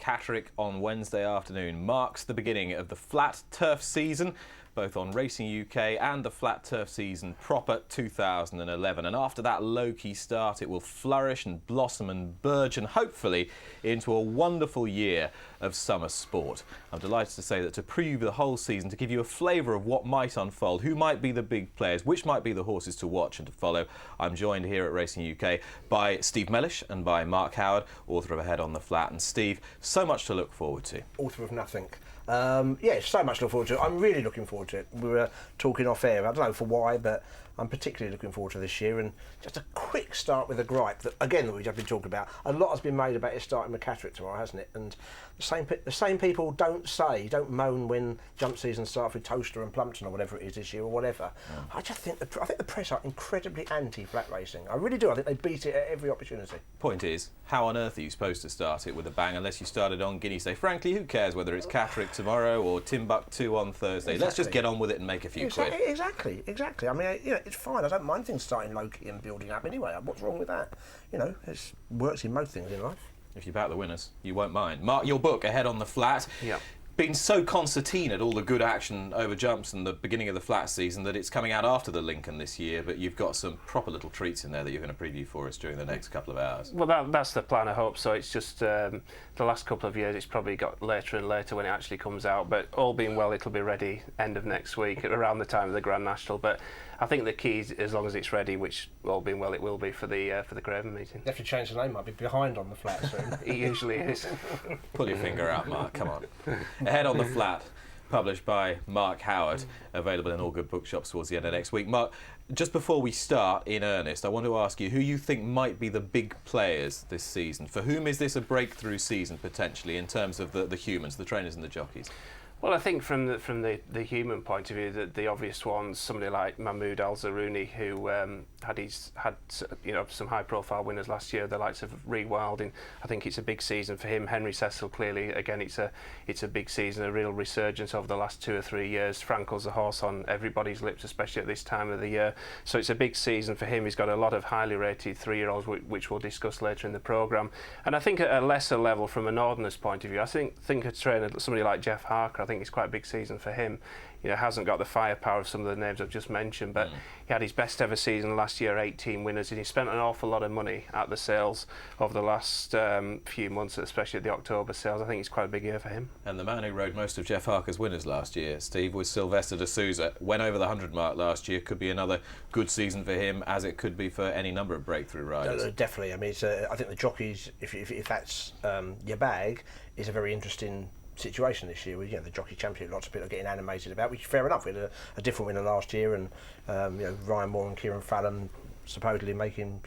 Catterick on Wednesday afternoon marks the beginning of the flat turf season, both on Racing UK and the flat turf season proper 2011. And after that low-key start, it will flourish and blossom and burgeon, hopefully, into a wonderful year of summer sport. I'm delighted to say that to preview the whole season, to give you a flavour of what might unfold, who might be the big players, which might be the horses to watch and to follow, I'm joined here at Racing UK by Steve Mellish and by Mark Howard, author of Ahead on the Flat. And Steve, so much to look forward to. Author of nothing. Yeah, so much to look forward to. I'm really looking forward to it. We were talking off air, I don't know for why, but I'm particularly looking forward to this year. And just a quick start with a gripe that, again, that we've just been talking about. A lot has been made about it starting with Catterick tomorrow, hasn't it? And the same people don't moan when jump season starts with Toaster and Plumpton or whatever it is this year or whatever. Yeah. I think the press are incredibly anti-flat racing. I really do. I think they beat it at every opportunity. Point is, how on earth are you supposed to start it with a bang unless you started on Guineas Day? Frankly, who cares whether it's Catterick tomorrow or Timbuktu on Thursday? Exactly. Let's just get on with it and make a few quid. Exactly. I mean, you know, it's fine. I don't mind things starting low-key and building up anyway. What's wrong with that? You know, it works in most things in life. If you back the winners, you won't mind. Mark, your book, Ahead on the Flat. Yeah. Been so concertinaed, all the good action over jumps and the beginning of the flat season, that it's coming out after the Lincoln this year, but you've got some proper little treats in there that you're going to preview for us during the next couple of hours. Well, that's the plan, I hope. So it's just the last couple of years, it's probably got later and later when it actually comes out, but all being well, it'll be ready end of next week, around the time of the Grand National. But I think the key is, as long as it's ready, which all being well, it will be for the Craven meeting. If you change the name, I'll be behind on the flat soon. It usually is. Pull your finger out, Mark, come on. Ahead on the Flat, published by Mark Howard, available in all good bookshops towards the end of next week. Mark, just before we start in earnest, I want to ask you who you think might be the big players this season. For whom is this a breakthrough season, potentially, in terms of the humans, the trainers and the jockeys? Well, I think from the human point of view, the obvious ones, somebody like Mahmoud Al Zarouni, who had some high-profile winners last year, the likes of Ree Wilding. I think it's a big season for him. Henry Cecil, clearly, again, it's a big season, a real resurgence over the last 2 or 3 years. Frankel's a horse on everybody's lips, especially at this time of the year. So it's a big season for him. He's got a lot of highly rated 3-year-olds, which we'll discuss later in the programme. And I think at a lesser level, from a Northerner's point of view, I think a trainer, somebody like Jeff Harker, I think it's quite a big season for him. You know, hasn't got the firepower of some of the names I've just mentioned, but he had his best ever season last year, 18 winners, and he spent an awful lot of money at the sales over the last few months, especially at the October sales. I think it's quite a big year for him. And the man who rode most of Jeff Harker's winners last year, Steve, was Sylvester de Souza. Went over the 100 mark last year. Could be another good season for him, as it could be for any number of breakthrough riders. Definitely. I mean, I think the jockeys, if that's your bag, is a very interesting situation this year. With the Jockey Championship, lots of people are getting animated about, which is fair enough. We had a different winner last year, and Ryan Moore and Kieran Fallon supposedly making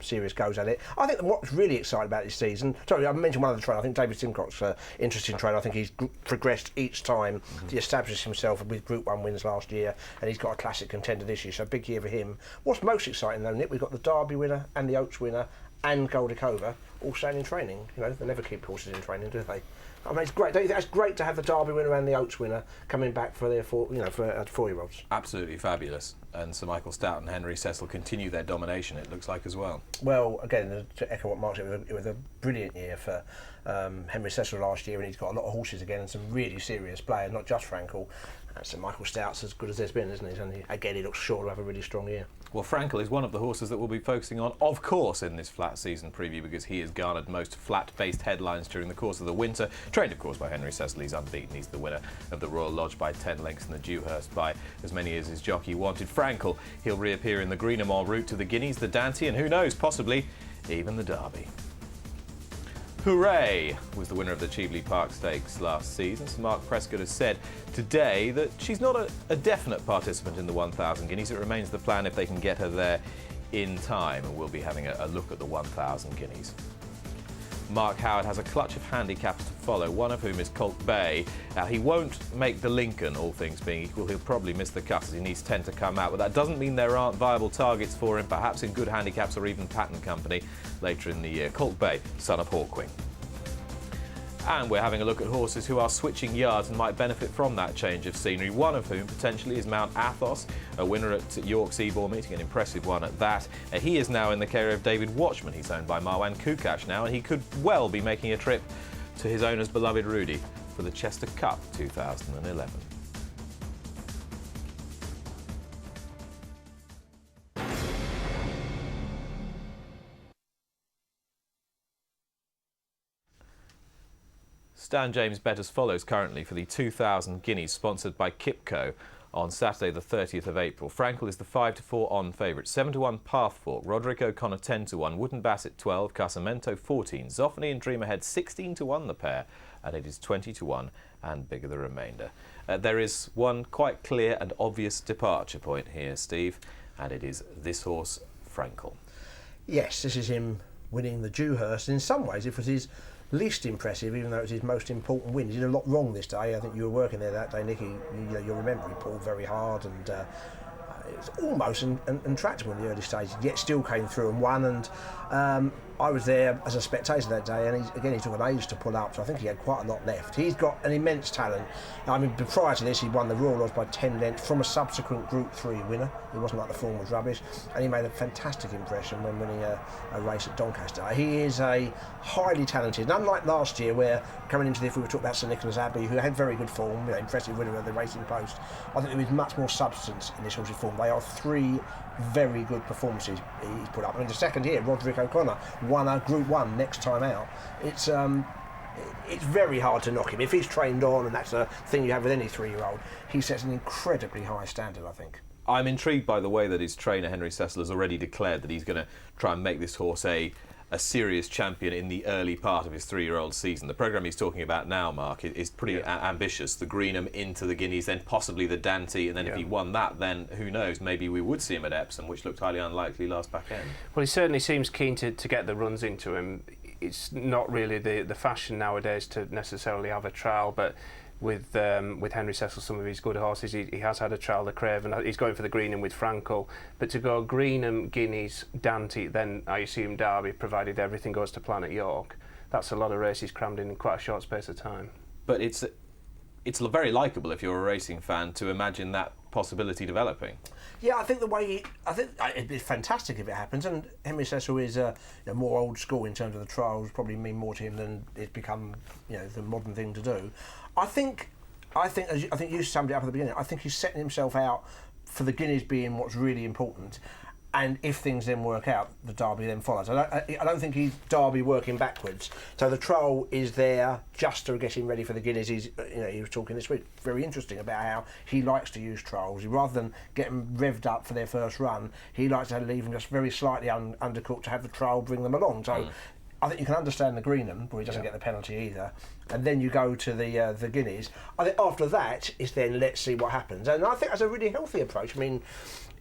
serious goes at it. I think what's really exciting about this season, sorry, I mentioned one other trainer, I think David Simcock's interesting trainer. I think he's progressed each time to establish himself with Group 1 wins last year, and he's got a classic contender this year, so a big year for him. What's most exciting though, Nick, we've got the Derby winner and the Oaks winner and Goldacova all staying in training. They never keep horses in training, do they? I mean, it's great. That's great to have the Derby winner and the Oaks winner coming back for their for 4-year-olds. Absolutely fabulous. And Sir Michael Stout and Henry Cecil continue their domination, it looks like, as well. Well, again, to echo what Mark said, it was a brilliant year for Henry Cecil last year, and he's got a lot of horses again and some really serious players, not just Frankel. Sir Michael Stout's as good as there's been, isn't he? And again, he looks sure to have a really strong year. Well, Frankel is one of the horses that we'll be focusing on, of course, in this flat season preview, because he has garnered most flat-based headlines during the course of the winter. Trained, of course, by Henry Cecil. He's unbeaten. He's the winner of the Royal Lodge by 10 lengths and the Dewhurst by as many as his jockey wanted. Frankel, he'll reappear in the Greenemont route to the Guineas, the Dante, and who knows, possibly even the Derby. Hooray was the winner of the Cheveley Park Stakes last season. Sir Mark Prescott has said today that she's not a definite participant in the 1,000 guineas. It remains the plan if they can get her there in time, and we'll be having a look at the 1,000 guineas. Mark Howard has a clutch of handicaps to follow, one of whom is Colt Bay. Now, he won't make the Lincoln, all things being equal. He'll probably miss the cut as he needs 10 to come out, but that doesn't mean there aren't viable targets for him, perhaps in good handicaps or even pattern company later in the year. Colt Bay, son of Hawkwing. And we're having a look at horses who are switching yards and might benefit from that change of scenery, one of whom potentially is Mount Athos, a winner at York Seaboard meeting, an impressive one at that. He is now in the care of David Watchman. He's owned by Marwan Kukash now, and he could well be making a trip to his owner's beloved Rudy for the Chester Cup 2011. Stan James bet as follows currently for the 2,000 guineas sponsored by Kipco on Saturday the 30th of April. Frankel is the 5-4 on favourite, 7-1 Pathfork, Roderick O'Connor 10-1, Wooden Basset 12, Casamento 14, Zoffany and Dream Ahead 16-1 the pair, and it is 20-1 and bigger the remainder. There is one quite clear and obvious departure point here, Steve, and it is this horse, Frankel. Yes, this is him winning the Dewhurst. In some ways, it was his least impressive, even though it was his most important win. He did a lot wrong this day. I think you were working there that day, Nicky. You'll remember he pulled very hard and it was almost intractable in the early stages, yet still came through and won. And I was there as a spectator that day, and he took an age to pull up, so I think he had quite a lot left. He's got an immense talent. I mean, prior to this, he won the Royal Odds by 10 lengths from a subsequent Group 3 winner. It wasn't like the form was rubbish, and he made a fantastic impression when winning a race at Doncaster. He is a highly talented, and unlike last year, where coming into this we were talking about Sir Nicholas Abbey, who had very good form, impressive winner of the Racing Post. I think there is much more substance in this horse's form. They are three very good performances he's put up. I mean, the second here, Roderick O'Connor, won a Group 1 next time out. It's very hard to knock him. If he's trained on, and that's a thing you have with any 3-year-old, he sets an incredibly high standard, I think. I'm intrigued by the way that his trainer, Henry Cecil, has already declared that he's going to try and make this horse a serious champion in the early part of his 3-year-old season. The programme he's talking about now, Mark, is pretty ambitious. The Greenham into the Guineas, then possibly the Dante, and then if he won that, then who knows, maybe we would see him at Epsom, which looked highly unlikely last back end. Well, he certainly seems keen to get the runs into him. It's not really the fashion nowadays to necessarily have a trial, but with Henry Cecil, some of his good horses, he has had a trial, the Craven. He's going for the Greenham with Frankel, but to go Greenham, Guineas, Dante, then I assume Derby, provided everything goes to plan at York. That's a lot of races crammed in quite a short space of time. But it's very likeable if you're a racing fan to imagine that possibility developing. Yeah, I think it'd be fantastic if it happens. And Henry Cecil is more old school in terms of the trials. Probably mean more to him than it's become, the modern thing to do. I think you summed it up at the beginning. I think he's setting himself out for the Guineas being what's really important. And if things then work out, the Derby then follows. I don't think he's Derby working backwards. So the trial is there just to get him ready for the Guineas. He was talking this week, very interesting, about how he likes to use trials. Rather than get them revved up for their first run, he likes to leave them just very slightly undercooked to have the trial bring them along. So I think you can understand the Greenham, where he doesn't get the penalty either. And then you go to the Guineas. I think after that is then let's see what happens. And I think that's a really healthy approach. I mean,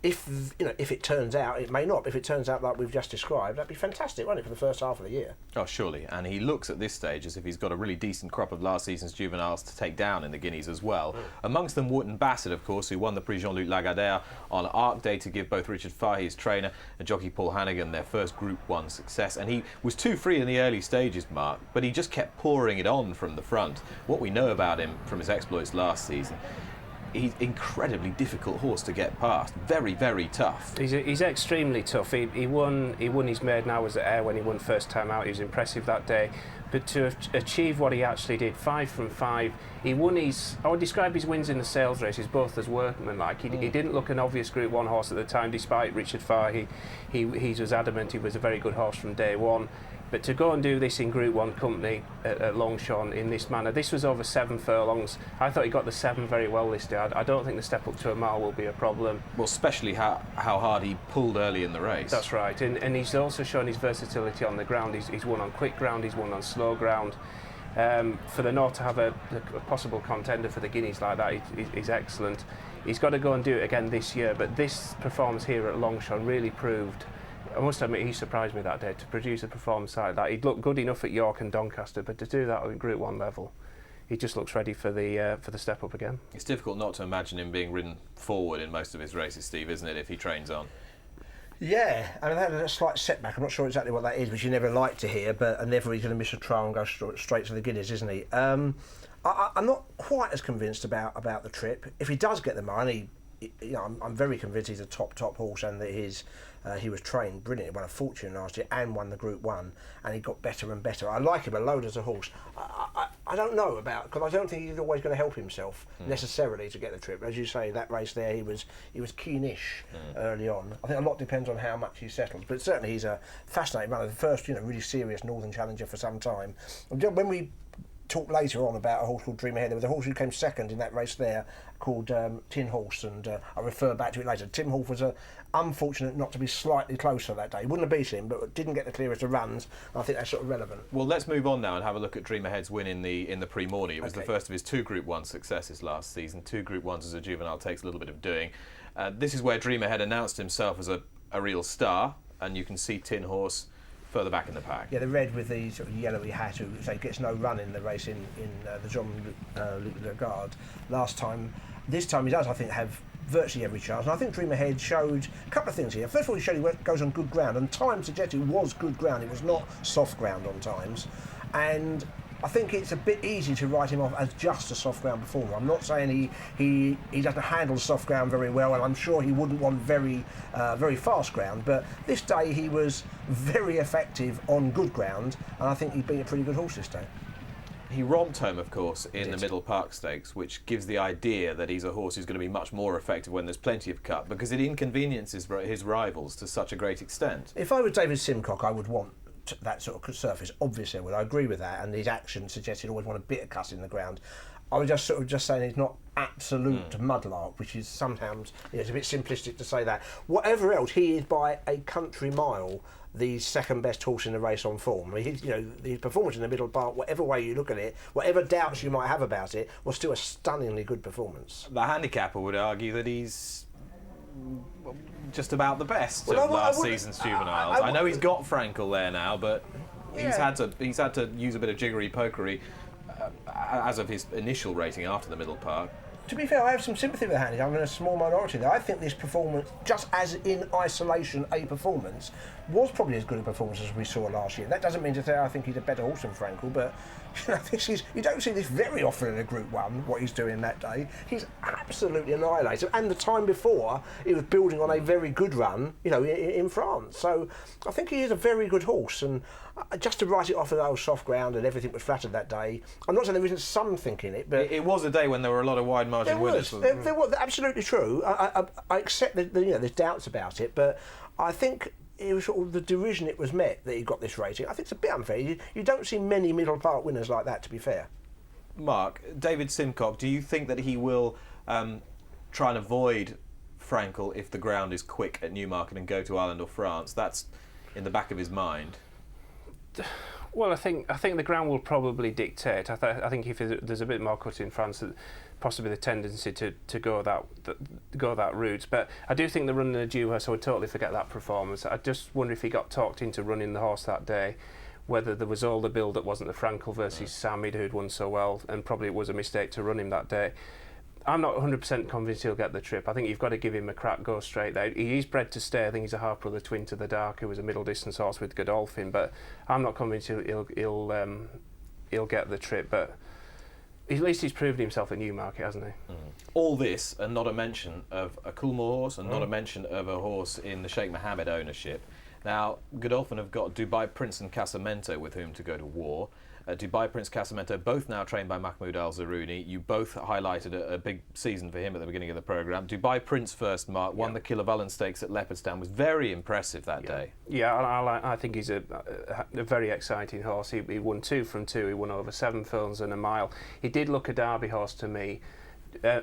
if it turns out, it may not. If it turns out like we've just described, that'd be fantastic, wouldn't it, for the first half of the year? Oh, surely. And he looks at this stage as if he's got a really decent crop of last season's juveniles to take down in the Guineas as well. Amongst them, Wooden Basset, of course, who won the Prix Jean-Luc Lagardère on Arc Day to give both Richard Fahey's trainer and jockey Paul Hannigan their first Group 1 success. And he was too free in the early stages, Mark, but he just kept pouring it on from the front. What we know about him from his exploits last season, he's an incredibly difficult horse to get past. Very, very tough. He's extremely tough. He won his maiden hours at Ayr when he won first time out. He was impressive that day. But to achieve what he actually did, 5 from 5, he won I would describe his wins in the sales races both as workmanlike. He didn't look an obvious Group 1 horse at the time, despite Richard Fahey. He was adamant he was a very good horse from day one. But to go and do this in Group 1 company at Longchamp in this manner, this was over 7 furlongs. I thought he got the 7 very well this day. I don't think the step up to a mile will be a problem. Well, especially how hard he pulled early in the race. That's right, and he's also shown his versatility on the ground. He's won on quick ground, he's won on slow ground. For the North to have a possible contender for the Guineas like that is excellent. He's got to go and do it again this year, but this performance here at Longchamp really proved, I must admit, he surprised me that day to produce a performance like that. He'd looked good enough at York and Doncaster, but to do that at Group 1 level, he just looks ready for the step up again. It's difficult not to imagine him being ridden forward in most of his races, Steve, isn't it, if he trains on? Yeah, I mean, that had a slight setback. I'm not sure exactly what that is, which you never like to hear, but never he's going to miss a trial and go straight to the Guineas, isn't he? I'm not quite as convinced about the trip. If he does get the money, I'm very convinced he's a top horse, and that his he was trained brilliantly, won a fortune last year and won the Group 1, and he got better and better. I like him a load as a horse. I don't know about, because I don't think he's always going to help himself necessarily to get the trip. As you say, that race there, he was keenish early on. I think a lot depends on how much he settles, but certainly he's a fascinating runner. The first, really serious Northern Challenger for some time. When we talk later on about a horse called Dream Ahead, there was a horse who came second in that race there called Tin Horse, and I'll refer back to it later. Tin Horse was unfortunate not to be slightly closer that day. He wouldn't have beat him, but didn't get the clearest of runs. I think that's sort of relevant. Well, let's move on now and have a look at Dream Ahead's win in the Pre-Morning. It was the first of his 2 Group 1 successes last season. 2 Group 1s as a juvenile takes a little bit of doing. This is where Dream Ahead announced himself as a real star, and you can see Tin Horse further back in the pack. Yeah, the red with the sort of yellowy hat, who gets no run in the race in the Jean-Luc Lagarde last time. This time he does, I think, have virtually every chance. And I think Dream Ahead showed a couple of things here. First of all, he showed he goes on good ground, and time suggested it was good ground. It was not soft ground on times. And I think it's a bit easy to write him off as just a soft ground performer. I'm not saying he doesn't handle soft ground very well, and I'm sure he wouldn't want very fast ground, but this day he was very effective on good ground, and I think he beat a pretty good horse this day. He romped home, of course, in the Middle Park Stakes, which gives the idea that he's a horse who's going to be much more effective when there's plenty of cut, because it inconveniences his rivals to such a great extent. If I were David Simcock, I would want that sort of surface. Obviously, I agree with that, and his action suggests he'd always want a bit of cut in the ground. I was just saying he's not absolute mudlark, which is sometimes it's a bit simplistic to say that. Whatever else, he is by a country mile the second best horse in the race on form. I mean, his performance in the Middle Park, whatever way you look at it, whatever doubts you might have about it, was still a stunningly good performance. The handicapper would argue that he's just about the best of last season's juveniles. I know he's got Frankel there now, but he's had to use a bit of jiggery pokery as of his initial rating after the Middle Park. To be fair, I have some sympathy with the handicap. I'm in a small minority there. I think this performance, just as in isolation a performance, was probably as good a performance as we saw last year. That doesn't mean to say I think he's a better horse than Frankel, but you don't see this very often in a Group 1, what he's doing that day. He's absolutely annihilated. And the time before, he was building on a very good run, in France. So I think he is a very good horse, and just to write it off as old soft ground and everything was flattered that day, I'm not saying there isn't something in it, but it was a day when there were a lot of wide margin winners. There was absolutely true. I accept that there's doubts about it, but I think it was sort of the derision it was met that he got this rating. I think it's a bit unfair. You don't see many Middle Park winners like that, to be fair. Mark, David Simcock, do you think that he will try and avoid Frankel if the ground is quick at Newmarket and go to Ireland or France? That's in the back of his mind. Well, I think the ground will probably dictate. I think if there's a bit more cut in France, possibly the tendency to go that route. But I do think the running a due horse, I would totally forget that performance. I just wonder if he got talked into running the horse that day, whether there was all the build that wasn't the Frankel versus Samid, who'd won so well, and probably it was a mistake to run him that day. I'm not 100% convinced he'll get the trip. I think you've got to give him a crack, go straight there. He is bred to stay. I think he's a half brother twin to the Dark, who was a middle distance horse with Godolphin, but I'm not convinced he'll get the trip. But at least he's proved himself at Newmarket, hasn't he? All this, and not a mention of a Coolmore horse, and not a mention of a horse in the Sheikh Mohammed ownership. Now, Godolphin have got Dubai Prince and Casamento with whom to go to war. Dubai Prince, Casamento, both now trained by Mahmoud Al-Zarouni. You both highlighted a big season for him at the beginning of the programme. Dubai Prince first, Mark, won the Kilovallen Stakes at Leopardstown, was very impressive that day. Yeah, I think he's a very exciting horse. He won 2 from 2, he won over 7 furlongs and a mile. He did look a Derby horse to me.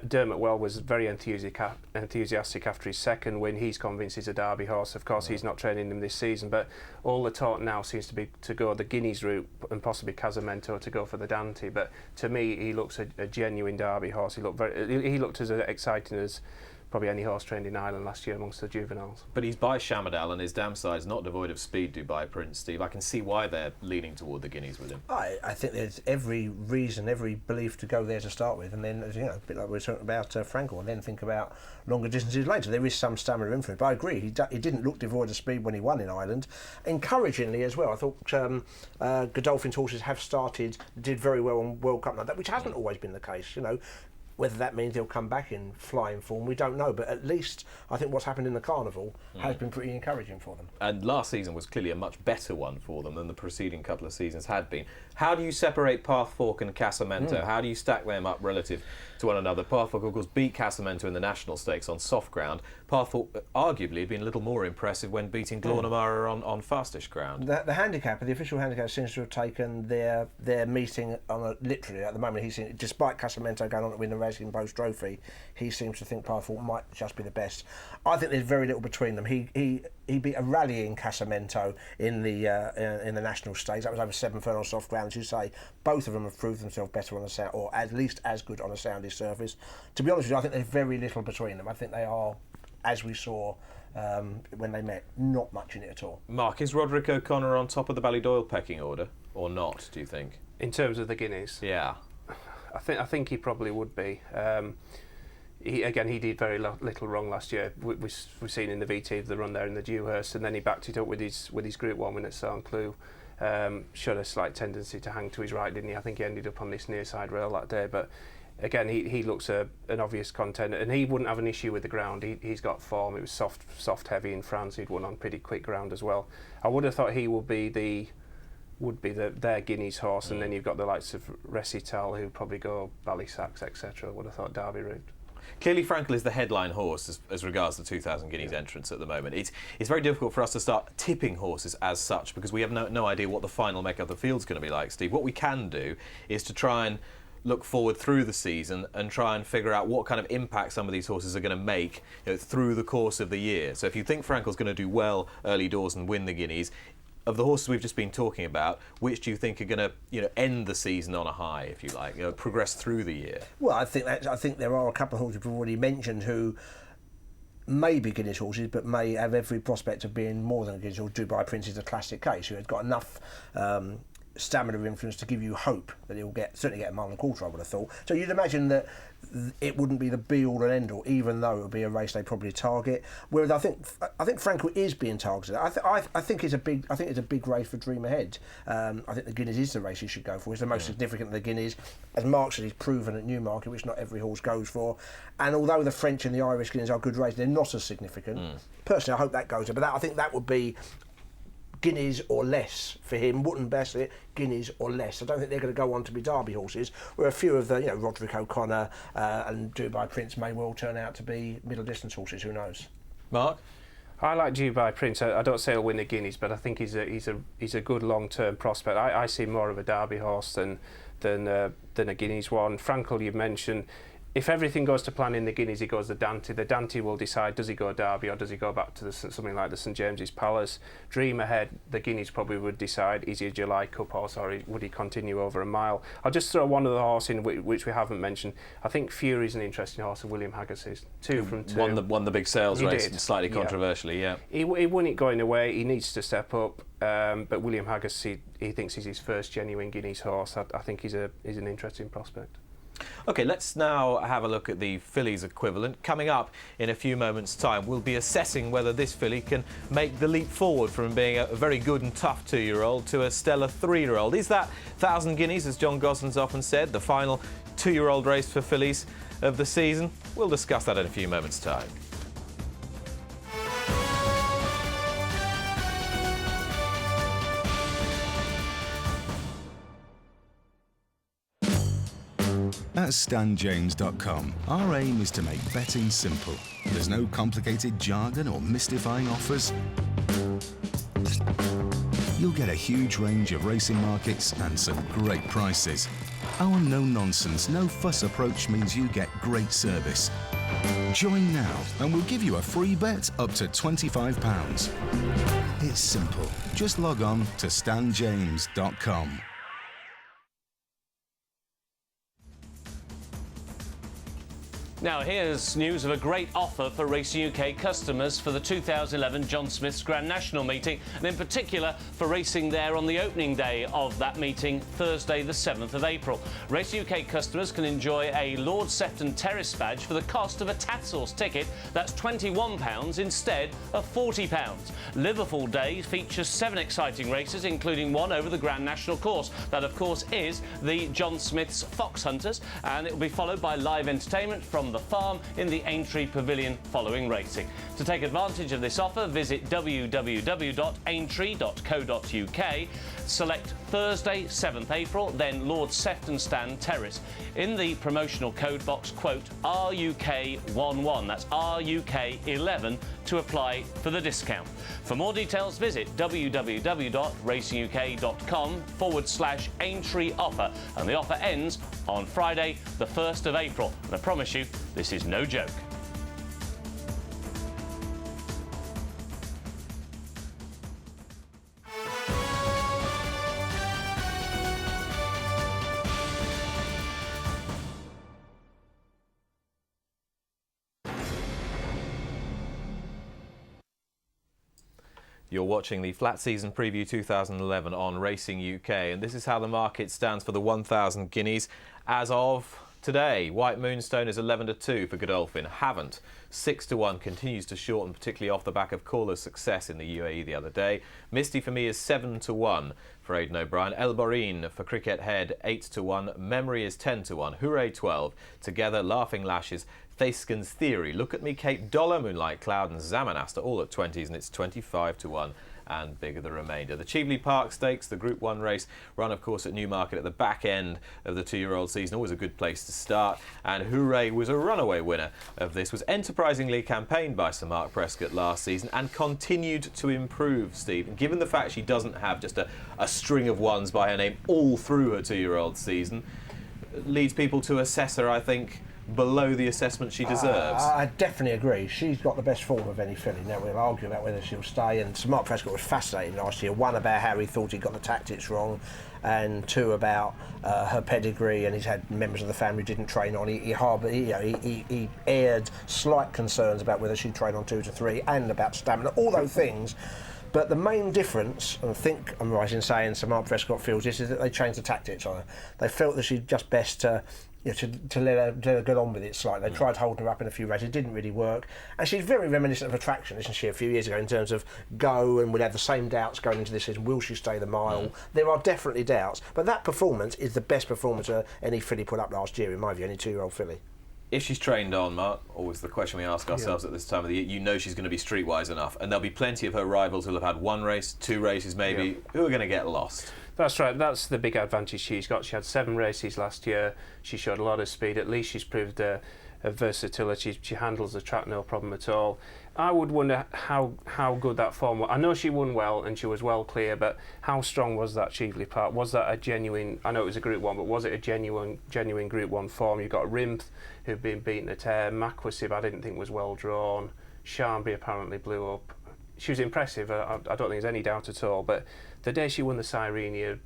Dermot Well was very enthusiastic after his second win. He's convinced he's a Derby horse. Of course, he's not training him this season, but all the talk now seems to be to go the Guineas route and possibly Casamento to go for the Dante. But to me, he looks a genuine Derby horse. He looked as exciting as probably any horse trained in Ireland last year amongst the juveniles. But he's by Shamadal, and his dam side's not devoid of speed, Dubai Prince, Steve. I can see why they're leaning toward the Guineas with him. I think there's every reason, every belief to go there to start with, and then, a bit like we were talking about Frankel, and then think about longer distances later. There is some stamina influence, but I agree, he didn't look devoid of speed when he won in Ireland. Encouragingly as well, I thought Godolphin's horses have did very well on World Cup night, which hasn't always been the case. Whether that means he'll come back in flying form, we don't know. But at least I think what's happened in the Carnival has been pretty encouraging for them. And last season was clearly a much better one for them than the preceding couple of seasons had been. How do you separate Pathfork and Casamento? How do you stack them up relative to one another? Pathfork, of course, beat Casamento in the National Stakes on soft ground. Pathfork arguably had been a little more impressive when beating Glornamara on fastish ground. The handicapper, the official handicapper, seems to have taken their meeting on literally at the moment. He's despite Casamento going on to win the Racing Post Trophy, he seems to think Pathfork might just be the best. I think there's very little between them. He beat a rallying Casamento in the National Stakes. That was over 7 furlongs soft ground. As you say, both of them have proved themselves better on the sound, or at least as good on a soundy surface. To be honest with you, I think there's very little between them. I think they are, as we saw when they met, not much in it at all. Mark, is Roderick O'Connor on top of the Ballydoyle pecking order, or not, do you think? In terms of the Guineas? Yeah. I think he probably would be. He did very little wrong last year. We've seen in the VT the run there in the Dewhurst, and then he backed it up with his Group 1 win at Saint Cloud. Showed a slight tendency to hang to his right, didn't he? I think he ended up on this near side rail that day, but again, he looks an obvious contender, and he wouldn't have an issue with the ground. He's got form. It was soft heavy in France. He'd won on pretty quick ground as well. I would have thought he would be their Guineas horse, and then you've got the likes of Recital, who probably go Ballysax, etc. Would have thought Derby route. Clearly, Frankel is the headline horse as regards the 2000 Guineas entrance at the moment. It's very difficult for us to start tipping horses as such because we have no idea what the final make of the field's going to be like, Steve. What we can do is to try and look forward through the season and try and figure out what kind of impact some of these horses are going to make through the course of the year. So if you think Frankel's going to do well early doors and win the Guineas, of the horses we've just been talking about, which do you think are going to, end the season on a high, if you like, progress through the year? Well, I think there are a couple of horses we've already mentioned who may be Guineas horses, but may have every prospect of being more than a Guineas horse. Dubai Prince is a classic case, who has got enough stamina of influence to give you hope that he'll certainly get a mile and a quarter, I would have thought. So you'd imagine that it wouldn't be the be-all and end-all, even though it would be a race they probably target. Whereas I think Frankel is being targeted. I think it's a big race for Dream Ahead. I think the Guineas is the race he should go for. It's the most significant of the Guineas. As Mark said, he's proven at Newmarket, which not every horse goes for. And although the French and the Irish Guineas are good races, they're not as significant. Personally, I hope that goes. But I think that would be Guineas or less for him. Wootton Bassett, Guineas or less. I don't think they're going to go on to be Derby horses, where a few of the, Roderick O'Connor and Dubai Prince may well turn out to be middle distance horses. Who knows? Mark? I like Dubai Prince. I don't say he'll win the Guineas, but I think he's a good long-term prospect. I see more of a Derby horse than a Guineas one. Frankel, you've mentioned. If everything goes to plan in the Guineas, he goes the Dante. The Dante will decide, does he go Derby or does he go back to something like the St James's Palace? Dream Ahead, the Guineas probably would decide, is he a July Cup horse or would he continue over a mile? I'll just throw one of the horse in which we haven't mentioned. I think Fury's an interesting horse, and William Haggas's. 2 from 2. Won the big sales race, did. Slightly controversially, yeah. He won it going away. He needs to step up. But William Haggas, he thinks he's his first genuine Guineas horse. I think he's an interesting prospect. OK, let's now have a look at the fillies equivalent. Coming up in a few moments' time, we'll be assessing whether this filly can make the leap forward from being a very good and tough 2-year-old to a stellar 3-year-old. Is that 1,000 Guineas, as John Goslin's often said, the final 2-year-old race for fillies of the season? We'll discuss that in a few moments' time. At StanJames.com, our aim is to make betting simple. There's no complicated jargon or mystifying offers. You'll get a huge range of racing markets and some great prices. Our no-nonsense, no-fuss approach means you get great service. Join now and we'll give you a free bet up to £25. It's simple. Just log on to StanJames.com. Now, here's news of a great offer for Racing UK customers for the 2011 John Smith's Grand National meeting, and in particular for racing there on the opening day of that meeting, Thursday the 7th of April. Racing UK customers can enjoy a Lord Sefton Terrace badge for the cost of a Tatsal's ticket. That's £21 instead of £40. Liverpool Day features 7 exciting races, including one over the Grand National course. That, of course, is the John Smith's Fox Hunters, and it will be followed by live entertainment from the farm in the Aintree Pavilion following racing. To take advantage of this offer, visit www.aintree.co.uk, select Thursday 7th April, then Lord Sefton Stand Terrace. In the promotional code box, quote RUK11, that's RUK11, to apply for the discount. For more details, visit www.racinguk.com/Aintree offer, and the offer ends on Friday the 1st of April. And I promise you, this is no joke. You're watching the Flat Season Preview 2011 on Racing UK, and this is how the market stands for the 1,000 guineas as of today. White Moonstone is 11-2 for Godolphin. Havant 6-1, continues to shorten, particularly off the back of Caller's success in the UAE the other day. Misty for Me is 7-1 for Aidan O'Brien. El Borin for Cricket Head 8-1. Memory is 10-1. Hooray 12. Together, Laughing Lashes, Thasken's Theory, Look at Me, Cape Dollar, Moonlight Cloud and Zamanasta all at 20s, and it's 25-1 and bigger the remainder. The Cheveley Park Stakes, the Group 1 race, run of course at Newmarket at the back end of the 2-year-old season, always a good place to start, and Hooray was a runaway winner of this, was enterprisingly campaigned by Sir Mark Prescott last season and continued to improve, Steve. And given the fact she doesn't have just a string of ones by her name all through her 2-year-old season, leads people to assess her, I think, below the assessment she deserves. I definitely agree. She's got the best form of any filly. Now we'll argue about whether she'll stay, and Sir Mark Prescott was fascinating last year. One, about how he thought he got the tactics wrong, and two, about her pedigree, and he's had members of the family who didn't train on. He aired slight concerns about whether she'd train on 2 to 3 and about stamina, all those things. But the main difference, and I think I'm right in saying Sir Mark Prescott feels this, is that they changed the tactics on her. They felt that she'd just best to let her get on with it slightly. They tried holding her up in a few races, it didn't really work. And she's very reminiscent of Attraction, isn't she, a few years ago, in terms of go, and we'd have the same doubts going into this season. Will she stay the mile? There are definitely doubts, but that performance is the best performance any filly put up last year, in my view, any 2-year-old filly. If she's trained on, Mark, always the question we ask ourselves at this time of the year, you know she's going to be streetwise enough, and there'll be plenty of her rivals who'll have had 1 race, 2 races maybe, who are going to get lost. That's right, that's the big advantage she's got. She had 7 races last year, she showed a lot of speed, at least she's proved her versatility, she handles the track no problem at all. I would wonder how good that form was. I know she won well and she was well clear, but how strong was that Cheveley Park? Was that a genuine, I know it was a Group 1, but was it a genuine Group 1 form? You've got Rimth, who'd been beaten at air, Maquisib I didn't think was well drawn, Charnbury apparently blew up. She was impressive, I don't think there's any doubt at all, but the day she won the Cyrenia,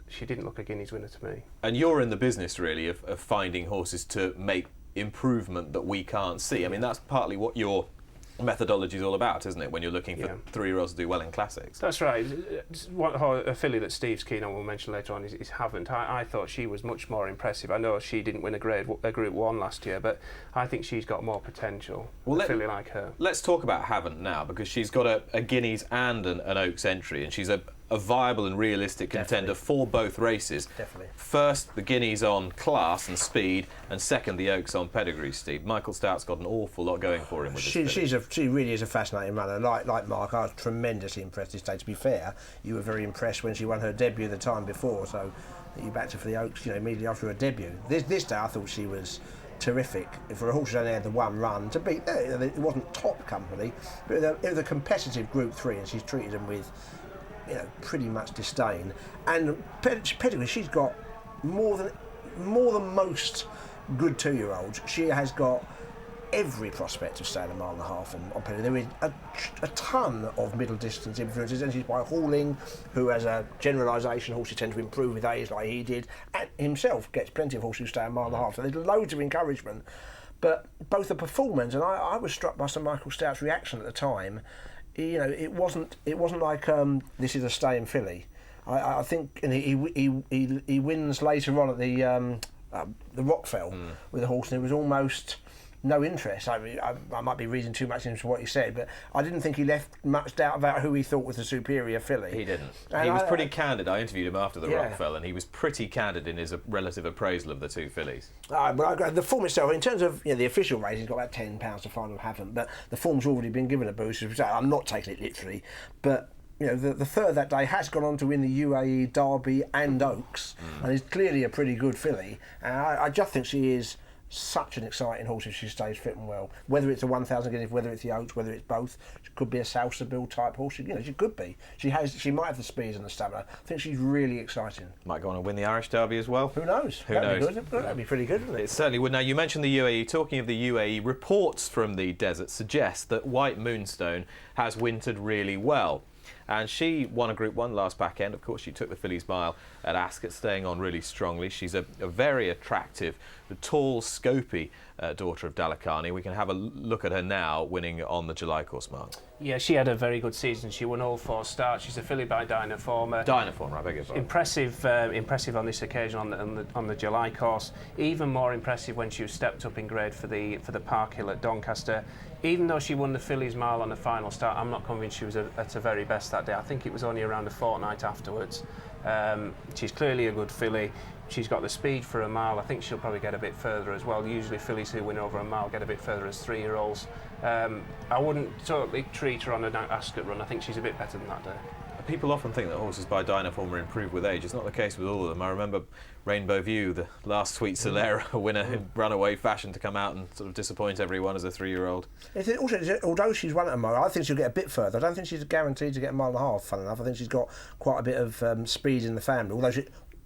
she didn't look a Guineas winner to me. And you're in the business, really, of finding horses to make improvement that we can't see. I mean, that's partly what your methodology is all about, isn't it, when you're looking for 3-year-olds to do well in classics? That's right. A filly that Steve's keen on, we'll mention later on, is Havant. I thought she was much more impressive. I know she didn't win a Group 1 last year, but I think she's got more potential, a filly like her. Let's talk about Havant now, because she's got a Guineas and an Oaks entry, and she's a viable and realistic contender for both races. Definitely. First, the Guineas on class and speed, and second, the Oaks on pedigree, Steve. Michael Stout's got an awful lot going for him with this filly. She really is a fascinating runner. Like Mark, I was tremendously impressed this day. To be fair, you were very impressed when she won her debut the time before, so you backed her for the Oaks, immediately after her debut. This day I thought she was terrific. For a horse who only had the 1 run, to beat, it wasn't top company, but it was a competitive Group 3, and she's treated them with pretty much disdain. And pedigree, she's got more than most good 2-year-olds. She has got every prospect of staying 1.5 miles on pedigree. There is a ton of middle distance influences, and she's by Halling, who has a generalisation horses tend to improve with age like he did, and himself gets plenty of horses who stay 1.5 miles. So there's loads of encouragement. But both the performance, and I was struck by Sir Michael Stout's reaction at the time. You know, it wasn't like this is a staying filly. I think, and he wins later on at the Rockfell with the horse, and it was almost no interest. I might be reading too much into what he said, but I didn't think he left much doubt about who he thought was the superior filly. He didn't. And he was pretty candid. I interviewed him after the Yeah. Rockfell, and he was pretty candid in his relative appraisal of the two fillies. But the form itself, in terms of the official rating, he's got about £10 to final, haven't. But the form's already been given a boost. I'm not taking it literally, but the third that day has gone on to win the UAE Derby and Oaks, and is clearly a pretty good filly. And I just think she is such an exciting horse if she stays fit and well. Whether it's a 1,000 guineas, whether it's the Oaks, whether it's both, she could be a Salsabil type horse. She could be. She might have the speed and the stamina. I think she's really exciting. Might go on and win the Irish Derby as well. Who knows? Who knows? Be good. That'd be pretty good, wouldn't it? It certainly would. Now, you mentioned the UAE. Talking of the UAE, reports from the desert suggest that White Moonstone has wintered really well. And she won a Group 1 last back end. Of course, she took the Fillies Mile at Ascot, staying on really strongly. She's a very attractive, tall, scopy daughter of Dalakani. We can have a look at her now, winning on the July course, Mark. Yeah, she had a very good season. She won all 4 starts. She's a filly by Dynaformer. Dynaformer, I beg your pardon. Impressive on this occasion on the July course. Even more impressive when she was stepped up in grade for the Park Hill at Doncaster. Even though she won the Fillies Mile on the final start, I'm not convinced she was at her very best that day. I think it was only around a fortnight afterwards. She's clearly a good filly. She's got the speed for a mile. I think she'll probably get a bit further as well. Usually fillies who win over a mile get a bit further as 3-year-olds. I wouldn't totally treat her on an Ascot run. I think she's a bit better than that day. People often think that horses by Dynaformer improve with age. It's not the case with all of them. I remember Rainbow View, the last Sweet Solera winner in runaway fashion, to come out and sort of disappoint everyone as a 3-year-old. Also, although she's won at a mile, I think she'll get a bit further. I don't think she's guaranteed to get a mile and a half, fun enough. I think she's got quite a bit of speed in the family, although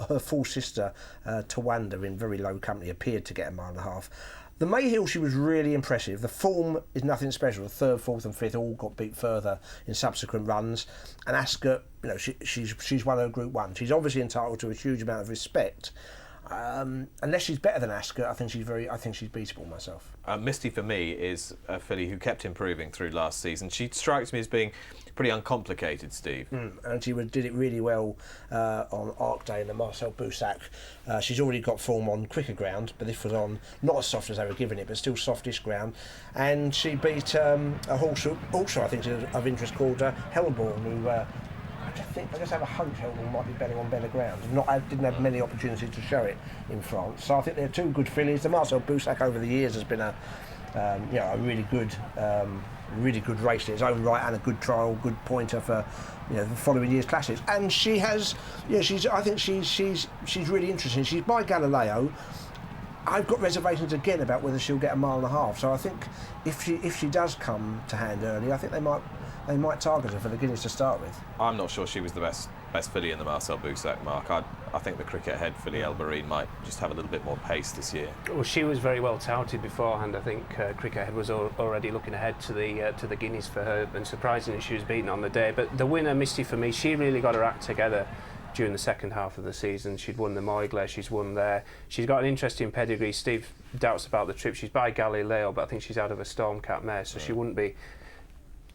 her full sister, Tawanda, in very low company, appeared to get a mile and a half. The Mayhill, she was really impressive. The form is nothing special. The 3rd, 4th and 5th all got beat further in subsequent runs. And Ascot, she's won her Group 1. She's obviously entitled to a huge amount of respect. Unless she's better than Ascot, I think she's beatable myself. Misty, for me, is a filly who kept improving through last season. She strikes me as being pretty uncomplicated, Steve. And she did it really well on Arc Day in the Marcel Boussac. She's already got form on quicker ground, but this was on not as soft as they were giving it, but still softish ground. And she beat a horse who also I think is of interest called Hellborn, who I just have a hunch Hellborn might be better on better ground. Didn't have many opportunities to show it in France. So I think they're 2 good fillies. The Marcel Boussac over the years has been a really good race in its own right, and a good trial, good pointer for the following year's classics. And she has, I think she's really interesting. She's by Galileo. I've got reservations again about whether she'll get a mile and a half. So I think if she does come to hand early, I think they might target her for the Guineas to start with. I'm not sure she was the best filly in the Marcel Boussac, Mark. I think the cricket head filly Elbarine might just have a little bit more pace this year. Well, she was very well touted beforehand. I think cricket head was already looking ahead to the Guineas for her, and surprisingly she was beaten on the day. But the winner, Misty, for me, she really got her act together during the second half of the season. She'd won the Moyglare, she's won there. She's got an interesting pedigree. Steve doubts about the trip. She's by Galileo, but I think she's out of a Stormcat mare, so she wouldn't be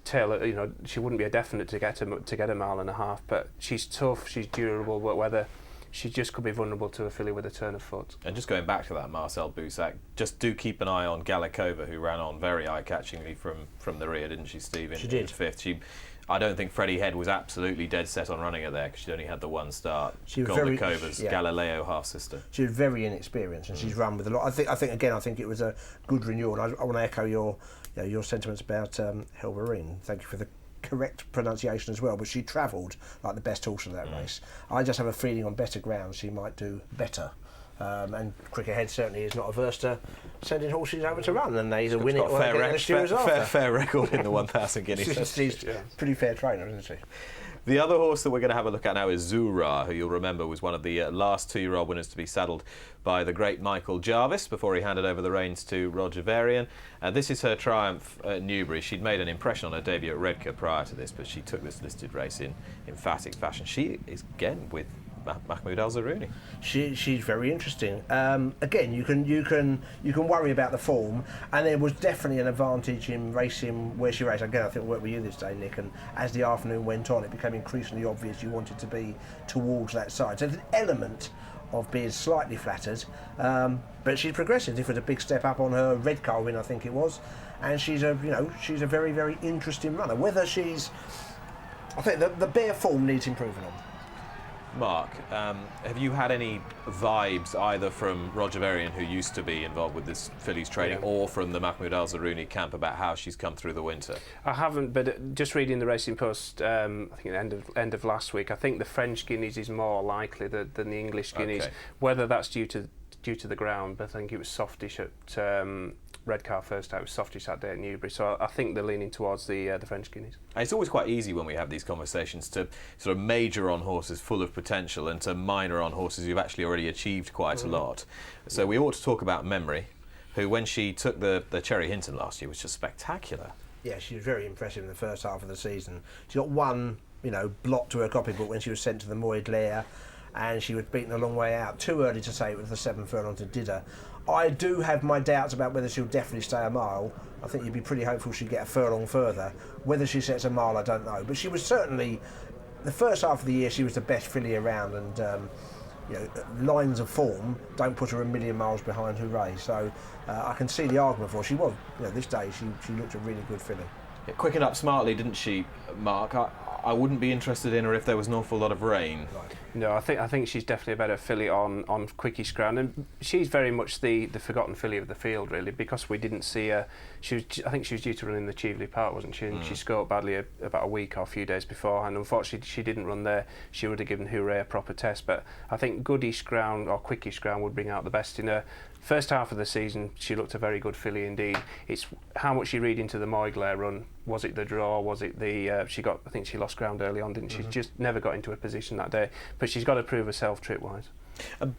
she wouldn't be a definite to get a mile and a half. But she's tough, she's durable, but whether she just could be vulnerable to a filly with a turn of foot. And just going back to that Marcel Boussac, just do keep an eye on Galikova, who ran on very eye-catchingly from the rear, didn't she, Steve? She did. In 5th. I don't think Freddie Head was absolutely dead set on running her there, because she'd only had the one start. Goldikova's Galileo half-sister. She was very inexperienced, and she's run with a lot. I think it was a good renewal. And I want to echo your sentiments about Helverine. Thank you for the correct pronunciation as well. But she travelled like the best horse of that race. I just have a feeling on better ground she might do better. And Cricket Head certainly is not averse to sending horses over to run, and they either win it or they get the stewards after. Fair record in the 1,000 guineas. She's a pretty fair trainer, isn't she? The other horse that we're going to have a look at now is Zura, who you'll remember was one of the last 2-year-old winners to be saddled by the great Michael Jarvis before he handed over the reins to Roger Varian. This is her triumph at Newbury. She'd made an impression on her debut at Redcar prior to this, but she took this listed race in emphatic fashion. She is again with Mahmoud Al Zarouni. She's very interesting. Again, you can worry about the form, and there was definitely an advantage in racing where she raced. Again, I think I worked with you this day, Nick, and as the afternoon went on, it became increasingly obvious you wanted to be towards that side. So there's an element of being slightly flattered, but she's progressive. It was a big step up on her Redcar win, I think it was, and she's a very, very interesting runner. Whether she's, I think the bare form needs improving on. Mark, have you had any vibes either from Roger Varian, who used to be involved with this fillies training, or from the Mahmoud Al Zarouni camp about how she's come through the winter? I haven't, but just reading the Racing Post, I think at the end of last week, I think the French Guineas is more likely than the English Guineas. Okay. Whether that's due to the ground, but I think it was softish at Redcar first out. It was softish that day at Newbury, so I think they're leaning towards the French Guineas. It's always quite easy when we have these conversations to sort of major on horses full of potential and to minor on horses who've actually already achieved quite a lot. So we ought to talk about Memory, who, when she took the Cherry Hinton last year, was just spectacular. Yeah, she was very impressive in the first half of the season. She got one, blot to her copybook when she was sent to the Moy Glare, and she was beaten a long way out. Too early to say it was the 7 furlong to Didder. I do have my doubts about whether she'll definitely stay a mile. I think you'd be pretty hopeful she'd get a furlong further. Whether she sets a mile, I don't know. But she was certainly, the first half of the year, she was the best filly around, and lines of form don't put her a million miles behind Hooray. So I can see the argument for her. She was, this day, she looked a really good filly. It quickened up smartly, didn't she, Mark? I wouldn't be interested in her if there was an awful lot of rain. Right. No, I think she's definitely a better filly on quickish ground, and she's very much the forgotten filly of the field, really, because we didn't see her. I think she was due to run in the Cheveley Park, wasn't she? And she scored badly about a week or a few days before, and unfortunately she didn't run there. She would have given Hooray a proper test, but I think goodish ground or quickish ground would bring out the best in her. First half of the season, she looked a very good filly indeed. It's how much you read into the Moy Glare run. Was it the draw? Was it the I think she lost ground early on, didn't she? She just never got into a position that day. But she's got to prove herself trip-wise.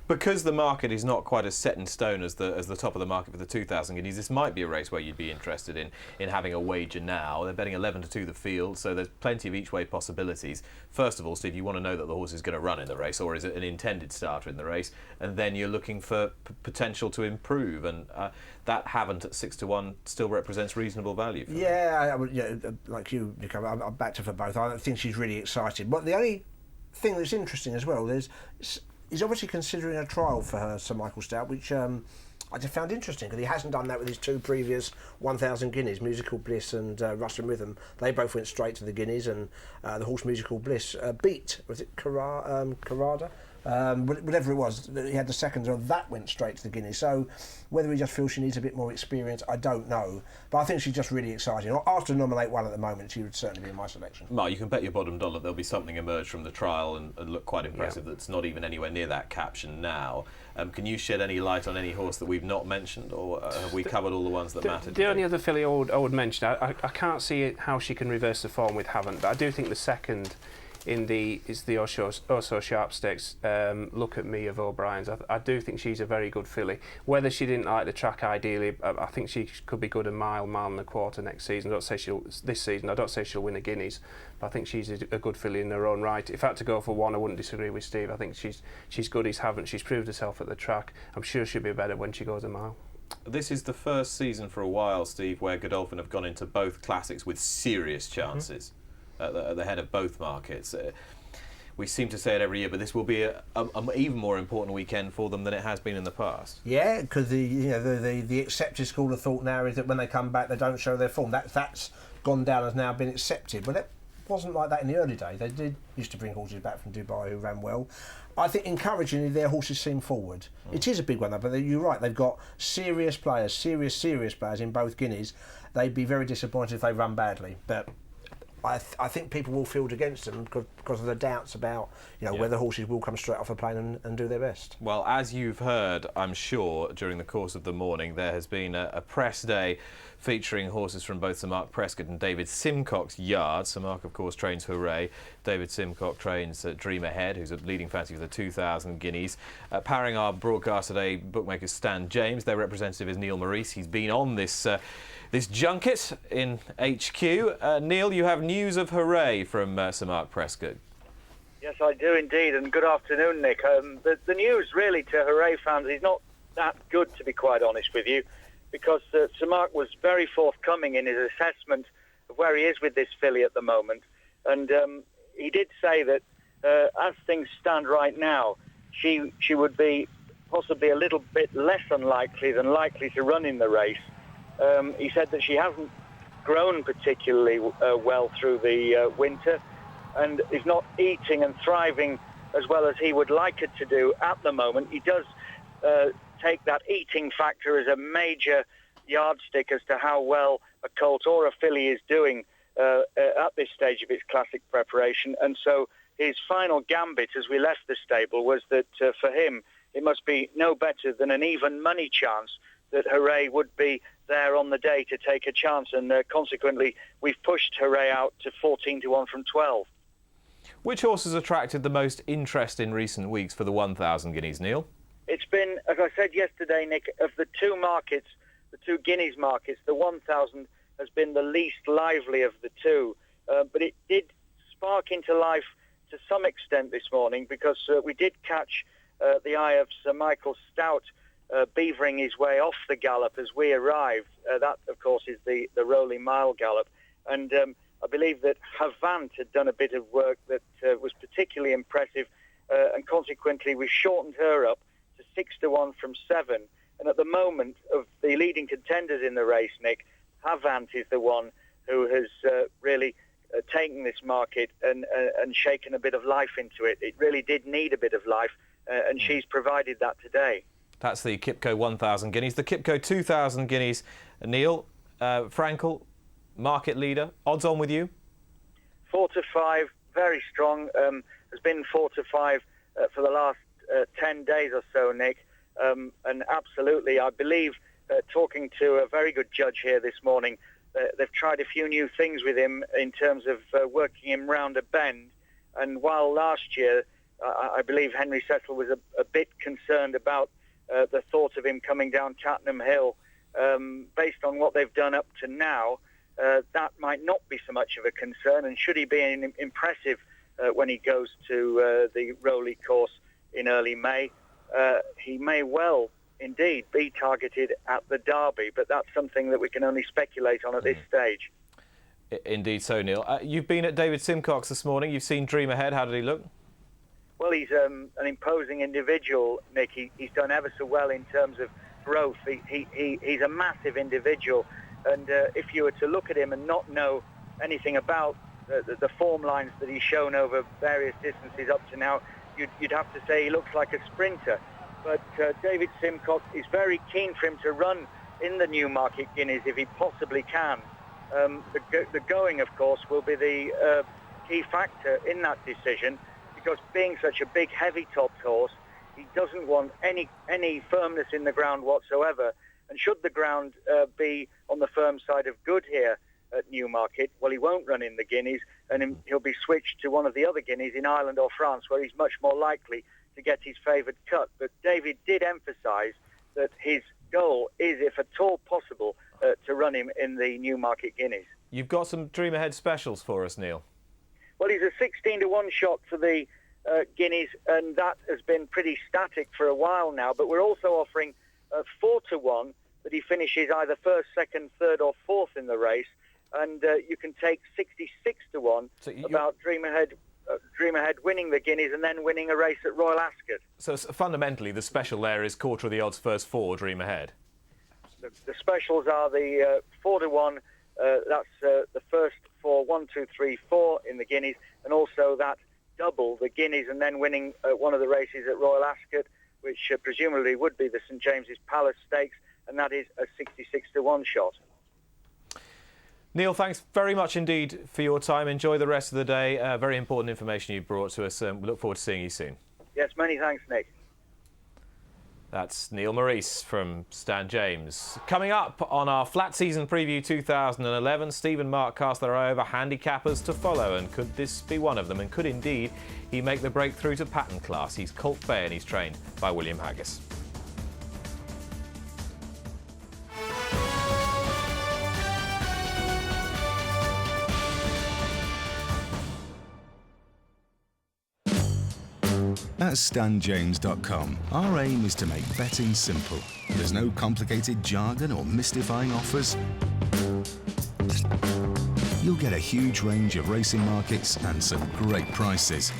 Because the market is not quite as set in stone as the top of the market for the 2,000 guineas, this might be a race where you'd be interested in having a wager now. They're betting 11-2 the field, so there's plenty of each way possibilities. First of all, Steve, you want to know that the horse is going to run in the race, or is it an intended starter in the race? And then you're looking for potential to improve, and that Havant at 6-1 still represents reasonable value for me. Yeah, I would, like you, Nick, I'm backed her for both. I think she's really excited. But the only thing that's interesting as well is he's obviously considering a trial for her, Sir Michael Stoute, which I just found interesting, because he hasn't done that with his two previous 1,000 guineas, Musical Bliss and Rust and Rhythm. They both went straight to the guineas, and the horse Musical Bliss beat, was it Carrada? Whatever it was, he had the second, and that went straight to the guineas. So whether he just feels she needs a bit more experience, I don't know. But I think she's just really exciting. After nominate one at the moment, she would certainly be in my selection. Mark, you can bet your bottom dollar there'll be something emerge from the trial and look quite impressive that's not even anywhere near that caption now. Can you shed any light on any horse that we've not mentioned, or have we covered all the ones that matter? The only other filly I would mention, I can't see how she can reverse the form with Havant, but I do think the second is the Osho Sharp Stakes, Look at Me of O'Brien's. I do think she's a very good filly. Whether she didn't like the track ideally, I think she could be good a mile and a quarter next season. I don't say she'll win a Guineas, but I think she's a good filly in her own right. If I had to go for one, I wouldn't disagree with Steve. I think she's good as Havant. She's proved herself at the track. I'm sure she'll be better when she goes a mile. This is the first season for a while, Steve, where Godolphin have gone into both classics with serious chances. At the head of both markets. We seem to say it every year, but this will be an even more important weekend for them than it has been in the past. Yeah, because the accepted school of thought now is that when they come back, they don't show their form. That's gone down, has now been accepted. But it wasn't like that in the early days. They used to bring horses back from Dubai who ran well. I think encouragingly their horses seem forward. It is a big one though, but you're right. They've got serious players, serious players in both Guineas. They'd be very disappointed if they run badly, but I think people will field against them because of the doubts about whether horses will come straight off a plane and do their best. Well, as you've heard, I'm sure, during the course of the morning, there has been a press day featuring horses from both Sir Mark Prescott and David Simcock's yard. Sir Mark, of course, trains Hooray. David Simcock trains Dream Ahead, who's a leading fancy for the 2,000 guineas. Powering our broadcast today, bookmaker Stan James. Their representative is Neil Maurice. He's been on this junket in HQ. Neil, you have news of Hooray from Sir Mark Prescott. Yes, I do indeed, and good afternoon, Nick. The news really to Hooray fans is not that good, to be quite honest with you, because Sir Mark was very forthcoming in his assessment of where he is with this filly at the moment, and he did say that as things stand right now, she would be possibly a little bit less unlikely than likely to run in the race. He said that she hasn't grown particularly well through the winter, and is not eating and thriving as well as he would like it to do at the moment. He does take that eating factor as a major yardstick as to how well a colt or a filly is doing at this stage of its classic preparation. And so his final gambit as we left the stable was that for him it must be no better than an even money chance that Hooray would be there on the day to take a chance, and consequently we've pushed Hooray out to 14-1 from 12. Which horse has attracted the most interest in recent weeks for the 1,000 guineas, Neil? It's been, as I said yesterday, Nick, of the two markets, the two guineas markets, the 1,000 has been the least lively of the two. But it did spark into life to some extent this morning, because we did catch the eye of Sir Michael Stout beavering his way off the gallop as we arrived. That, of course, is the Rowley Mile gallop. And I believe that Havant had done a bit of work that was particularly impressive, and consequently we shortened her up to 6-1 from 7. And at the moment of the leading contenders in the race, Nick, Havant is the one who has really taken this market and shaken a bit of life into it. It really did need a bit of life, and she's provided that today. That's the Kipco 1,000 guineas. The Kipco 2,000 guineas, Neil, Frankel, market leader, odds on with you? 4-5, very strong. Has been 4-5 for the last 10 days or so, Nick. And absolutely, I believe, talking to a very good judge here this morning, they've tried a few new things with him in terms of working him round a bend. And while last year, I believe Henry Cecil was a bit concerned about the thought of him coming down Tattenham Hill, based on what they've done up to now, that might not be so much of a concern. And should he be impressive when he goes to the Rowley course in early May, he may well indeed be targeted at the Derby, but that's something that we can only speculate on at this stage. Indeed so, Neil. You've been at David Simcox this morning. You've seen Dream Ahead. How did he look? Well, he's an imposing individual, Nick. He's done ever so well in terms of growth. He's a massive individual, and if you were to look at him and not know anything about the form lines that he's shown over various distances up to now, you'd have to say he looks like a sprinter. But David Simcox is very keen for him to run in the Newmarket Guineas if he possibly can. The going, of course, will be the key factor in that decision, because being such a big, heavy-topped horse, he doesn't want any firmness in the ground whatsoever. And should the ground be on the firm side of good here at Newmarket, well, he won't run in the Guineas, and he'll be switched to one of the other Guineas in Ireland or France, where he's much more likely to get his favoured cut. But David did emphasise that his goal is, if at all possible, to run him in the Newmarket Guineas. You've got some Dream Ahead specials for us, Neil. Well, he's a 16-1 shot for the Guineas, and that has been pretty static for a while now. But we're also offering 4-1 that he finishes either first, second, third or fourth in the race. And you can take 66-1 about Dream Ahead winning the Guineas and then winning a race at Royal Ascot. So fundamentally, the special there is quarter of the odds first 4, Dream Ahead. The specials are the 4-1. That's the first 4, 1, 2, 3, 4 in the Guineas, and also that double, the Guineas, and then winning one of the races at Royal Ascot, which presumably would be the St James's Palace Stakes, and that is a 66-1 shot. Neil, thanks very much indeed for your time. Enjoy the rest of the day. Very important information you brought to us. We look forward to seeing you soon. Yes, many thanks, Nick. That's Neil Maurice from Stan James. Coming up on our flat season preview 2011, Steve and Mark cast their eye over handicappers to follow, and could this be one of them? And could indeed he make the breakthrough to pattern class? He's Colt Bay and he's trained by William Haggis. At StanJames.com, our aim is to make betting simple. There's no complicated jargon or mystifying offers. You'll get a huge range of racing markets and some great prices.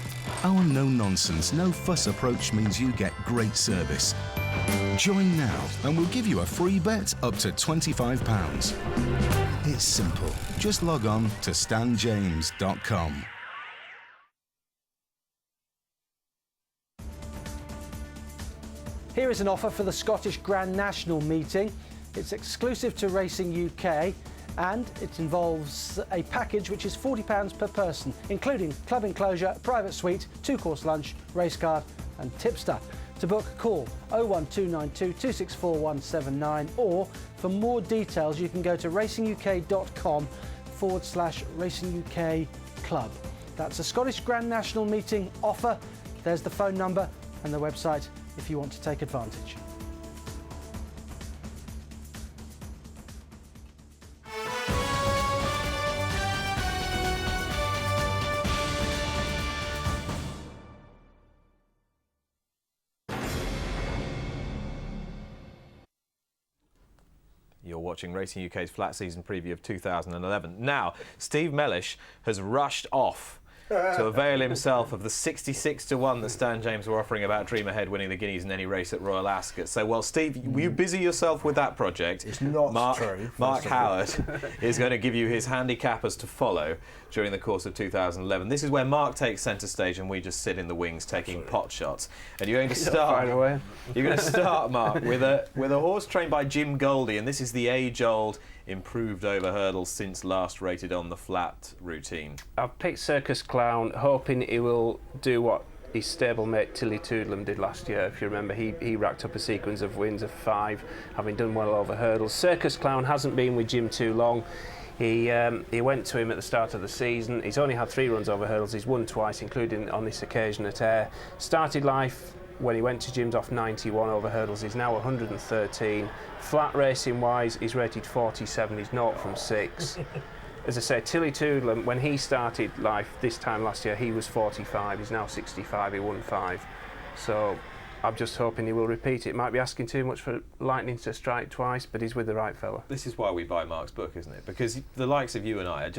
Our no-nonsense, no-fuss approach means you get great service. Join now and we'll give you a free bet up to £25. It's simple. Just log on to StanJames.com. Here is an offer for the Scottish Grand National meeting. It's exclusive to Racing UK and it involves a package which is £40 per person, including club enclosure, private suite, 2-course lunch, race card and tipster. To book, call 01292 264 179 or for more details you can go to racinguk.com/Racing UK Club. That's a Scottish Grand National meeting offer. There's the phone number and the website if you want to take advantage. You're watching Racing UK's flat season preview of 2011. Now, Steve Mellish has rushed off to avail himself of the 66-1 that Stan James were offering about Dream Ahead winning the Guineas in any race at Royal Ascot. So, well, Steve, you busy yourself with that project. It's not true. Mark Howard is going to give you his handicappers to follow during the course of 2011. This is where Mark takes centre stage and we just sit in the wings taking pot shots. And you're going to start. You're going to start, Mark, with a horse trained by Jim Goldie, and this is the age-old improved over hurdles since last rated on the flat routine. I've picked Circus Clown, hoping he will do what his stablemate Tilly Toodlam did last year. If you remember, he racked up a sequence of wins of 5, having done well over hurdles. Circus Clown hasn't been with Jim too long. He went to him at the start of the season. He's only had 3 runs over hurdles. He's won twice, including on this occasion at Ayr. Started life when he went to Jim's off 91 over hurdles. He's now 113. Flat racing wise, he's rated 47. He's 0 from 6. As I say, Tilly Toodlam, when he started life this time last year, he was 45. He's now 65. He won 5. So I'm just hoping he will repeat it. It might be asking too much for lightning to strike twice, but he's with the right fella. This is why we buy Mark's book, isn't it? Because the likes of you and I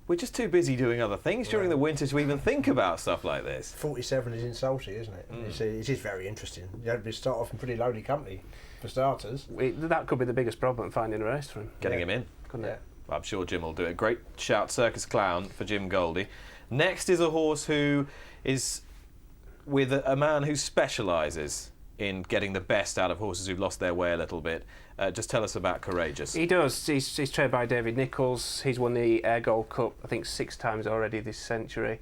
we're just too busy doing other things during the winter to even think about stuff like this. 47 is insulting, isn't it? It is very interesting. You start off in pretty lowly company, for starters. That could be the biggest problem, finding a race for him. Getting him in. Couldn't it? I'm sure Jim will do it. Great shout, Circus Clown, for Jim Goldie. Next is a horse who is with a man who specialises in getting the best out of horses who've lost their way a little bit. Just tell us about Courageous. He does. He's trained by David Nichols. He's won the Ayr Gold Cup, I think, 6 times already this century.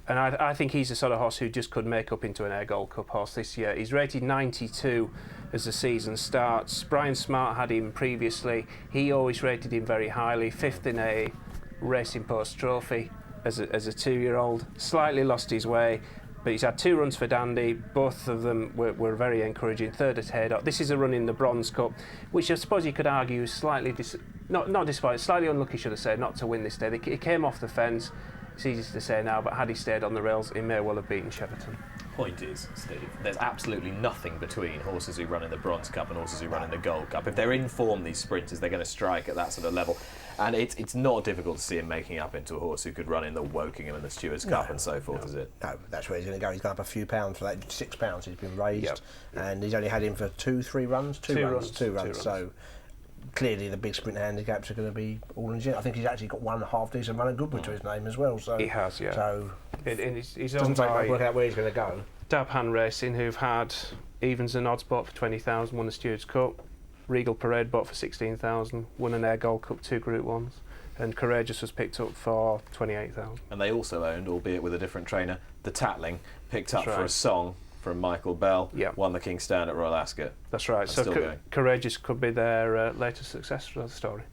And I think he's the sort of horse who just could make up into an Ayr Gold Cup horse this year. He's rated 92 as the season starts. Brian Smart had him previously. He always rated him very highly. 5th in a Racing Post Trophy as a 2-year-old. Slightly lost his way, but he's had 2 runs for Dandy. Both of them were very encouraging. 3rd at Haydock. This is a run in the Bronze Cup, which I suppose you could argue is slightly not disappointed, slightly unlucky, should I say, not to win this day. He came off the fence. It's easy to say now, but had he stayed on the rails, he may well have beaten Cheverton. Point is, Steve, there's absolutely nothing between horses who run in the Bronze Cup and horses who run in the Gold Cup. If they're in form, these sprinters, they're going to strike at that sort of level. And it's not difficult to see him making up into a horse who could run in the Wokingham and the Stewards Cup and so forth, is it? No, that's where he's going to go. He's gone up a few pounds for that. £6 he's been raised, and he's only had him for 2-3 runs. Two runs. So clearly the big sprint handicaps are going to be all in. I think he's actually got 1 half-decent run of Goodwood to his name as well. So he has, yeah. So he's doesn't take much work out where he's going to go. Dabhan Racing, who've had Evens and Odds bought for 20,000, won the Stewards Cup. Regal Parade bought for 16,000, won an Ayr Gold Cup, 2 Group 1s. And Courageous was picked up for 28,000. And they also owned, albeit with a different trainer, the Tatling, picked up That's for right. a song from Michael Bell, won the King's Stand at Royal Ascot. That's right. So Courageous could be their latest success story.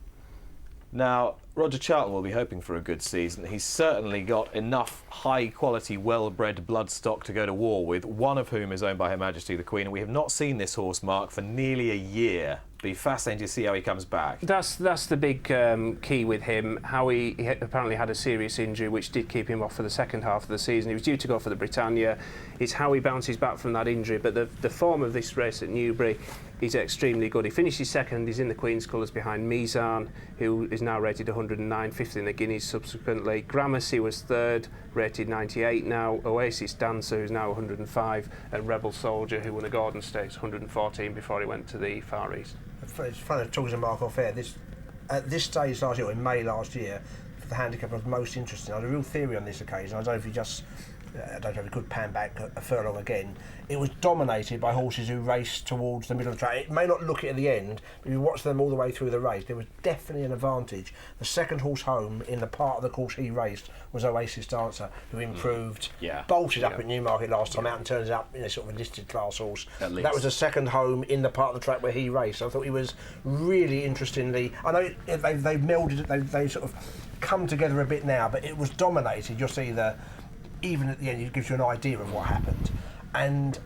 Now, Roger Charlton will be hoping for a good season. He's certainly got enough high-quality, well-bred bloodstock to go to war with, one of whom is owned by Her Majesty the Queen, and we have not seen this horse, Mark, for nearly a year. Be fascinating to see how he comes back. That's the big key with him. How he apparently had a serious injury which did keep him off for the second half of the season. He was due to go for the Britannia. It's how he bounces back from that injury. But the form of this race at Newbury is extremely good. He finishes second. He's in the Queen's colours behind Mizan, who is now rated 109, fifth in the Guineas subsequently. Gramercy was third, rated 98 now. Oasis Dancer, who's now 105, and Rebel Soldier, who won a Gordon Stakes, 114 before he went to the Far East. It's funny talking to Mark off air. At this stage last year, or in May last year, the handicap was most interesting. I had a real theory on this occasion. I don't know if he could pan back a furlong again. It was dominated by horses who raced towards the middle of the track. It may not look it at the end, but if you watch them all the way through the race, there was definitely an advantage. The second horse home in the part of the course he raced was Oasis Dancer, who improved, bolted up at Newmarket last time out and turns up in a sort of a listed class horse. That was the second home in the part of the track where he raced. I thought he was really interestingly. I know they've melded it, they sort of come together a bit now, but it was dominated. You'll see even at the end, it gives you an idea of what happened. And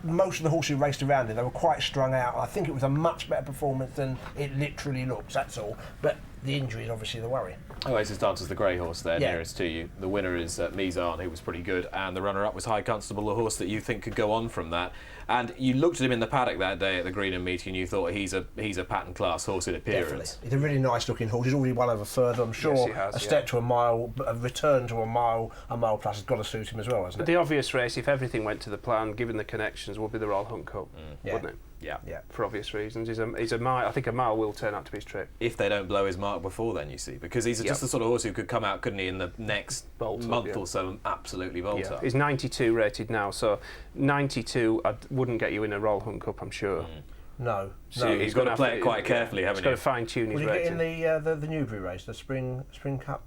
most of the horses who raced around it, they were quite strung out. I think it was a much better performance than it literally looks, that's all. But the injury is obviously the worry. Oasis Dancer's the grey horse there, nearest to you. The winner is Mizan, who was pretty good, and the runner-up was High Constable, the horse that you think could go on from that. And you looked at him in the paddock that day at the Greenham meeting, and you thought he's a pattern class horse in appearance. Definitely. He's a really nice-looking horse. He's already won over further. I'm sure a step to a mile, a return to a mile plus has got to suit him as well, hasn't it? The obvious race, if everything went to the plan, given the connections, would be the Royal Hunt Cup, wouldn't it? Yeah. For obvious reasons. He's a mile. I think a mile will turn out to be his trip. If they don't blow his mark before then, you see, because he's just the sort of horse who could come out, couldn't he, in the next month or so and absolutely bolt up. He's 92 rated now, so 92 wouldn't get you in a Royal Hunt Cup, I'm sure. No. So he's got to play it quite carefully, haven't he? He's got to fine-tune his rating. Will he get in the Newbury race, the Spring Cup?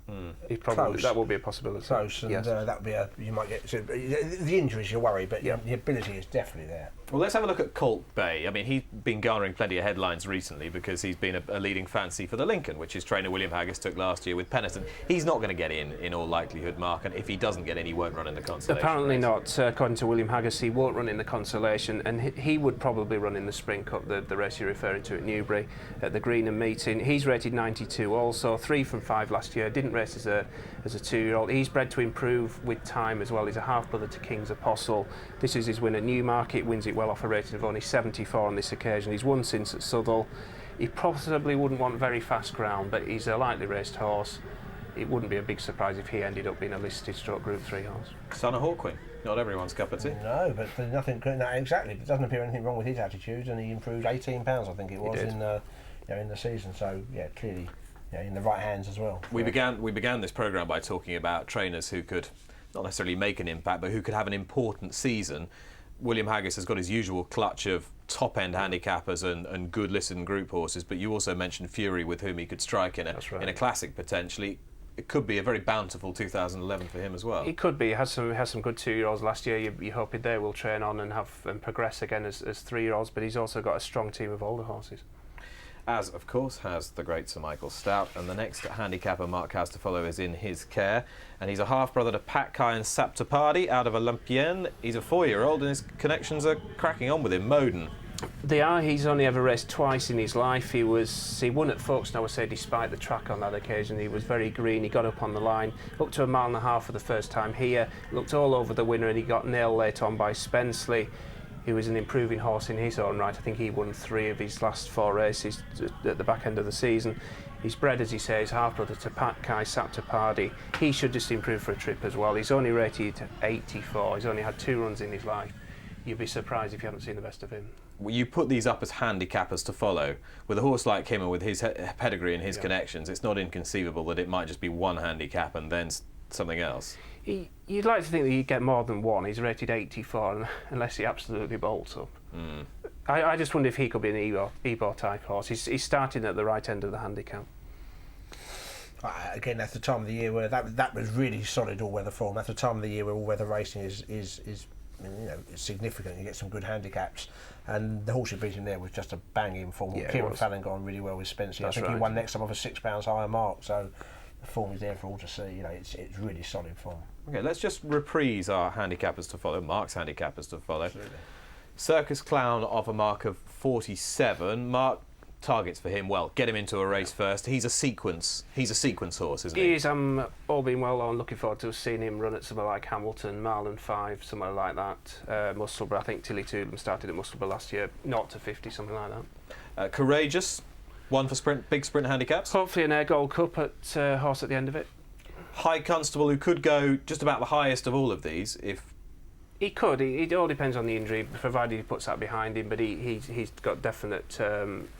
He probably that will be a possibility. Close, and that would be you might get. So, the injuries you worry, but the ability is definitely there. Well, let's have a look at Colt Bay. I mean, he's been garnering plenty of headlines recently because he's been a leading fancy for the Lincoln, which his trainer William Haggis took last year with Penniston. He's not going to get in all likelihood, Mark, and if he doesn't get in, he won't run in the Consolation. Apparently race. not. According to William Haggis, he won't run in the Consolation, and he would probably run in the Spring Cup, the race you're referring to at Newbury, at the Greenham meeting. He's rated 92 also, 3 from 5 last year, didn't race as a 2-year-old. He's bred to improve with time as well. He's a half-brother to King's Apostle. This is his win at Newmarket, wins it well off a rating of only 74 on this occasion. He's won since at Southwell. He possibly wouldn't want very fast ground, but he's a lightly raced horse. It wouldn't be a big surprise if he ended up being a listed stroke Group 3 horse. Son of Hawkwind, not everyone's cup of tea. No, but there's nothing. No, exactly. There doesn't appear anything wrong with his attitude, and he improved 18 pounds, I think it was, in the season. So clearly, in the right hands as well. We began this programme by talking about trainers who could not necessarily make an impact, but who could have an important season. William Haggis has got his usual clutch of top-end handicappers and good listened group horses, but you also mentioned Fury, with whom he could strike in a classic potentially. It could be a very bountiful 2011 for him as well. It could be. He has some good 2-year-olds last year. You're hoping they will train on and progress again as 3-year-olds, but he's also got a strong team of older horses. As, of course, has the great Sir Michael Stoute, and the next handicapper Mark has to follow is in his care, and he's a half-brother to Patkai and Saptapardi out of Olympienne. He's a 4-year-old, and his connections are cracking on with him. Moden. They are. He's only ever raced twice in his life. He won at Folkestone, I would say, despite the track on that occasion. He was very green. He got up on the line, up to 1.5 miles for the first time here, looked all over the winner, and he got nailed late on by Spenceley, who was an improving horse in his own right. I think he won 3 of his last 4 races at the back end of the season. He's bred, as he says, half-brother to Patkai Saptapardi. He should just improve for a trip as well. He's only rated 84. He's only had 2 runs in his life. You'd be surprised if you haven't seen the best of him. Well, you put these up as handicappers to follow. With a horse like him and with his pedigree and his connections, it's not inconceivable that it might just be one handicap and then something else. You'd like to think that he'd get more than one. He's rated 84 unless he absolutely bolts up. I just wonder if he could be an Ebor type horse. He's starting at the right end of the handicap. Again, that's the time of the year where that was really solid all-weather form. That's the time of the year where all-weather racing is it's significant. You get some good handicaps, and the horse he beat him there was just a banging form. Kieran Fallon got on really well with Spencer. I think he won next time off a £6 higher mark. So the form is there for all to see. It's really solid form. Okay, let's just reprise our handicappers to follow. Mark's handicappers to follow. Absolutely. Circus Clown off a mark of 47. Mark, targets for him? Well, get him into a race first. He's a sequence horse, isn't he? He is. I'm all being well. I'm looking forward to seeing him run at somewhere like Hamilton, Marlin 5, somewhere like that. Musselburgh, I think Tilly Toodlam started at Musselburgh last year, 0 to 50, something like that. Courageous, one for big sprint handicaps. Hopefully an Air Gold Cup at horse at the end of it. High Constable, who could go just about the highest of all of these if. He could. It all depends on the injury, provided he puts that behind him. But he's got definite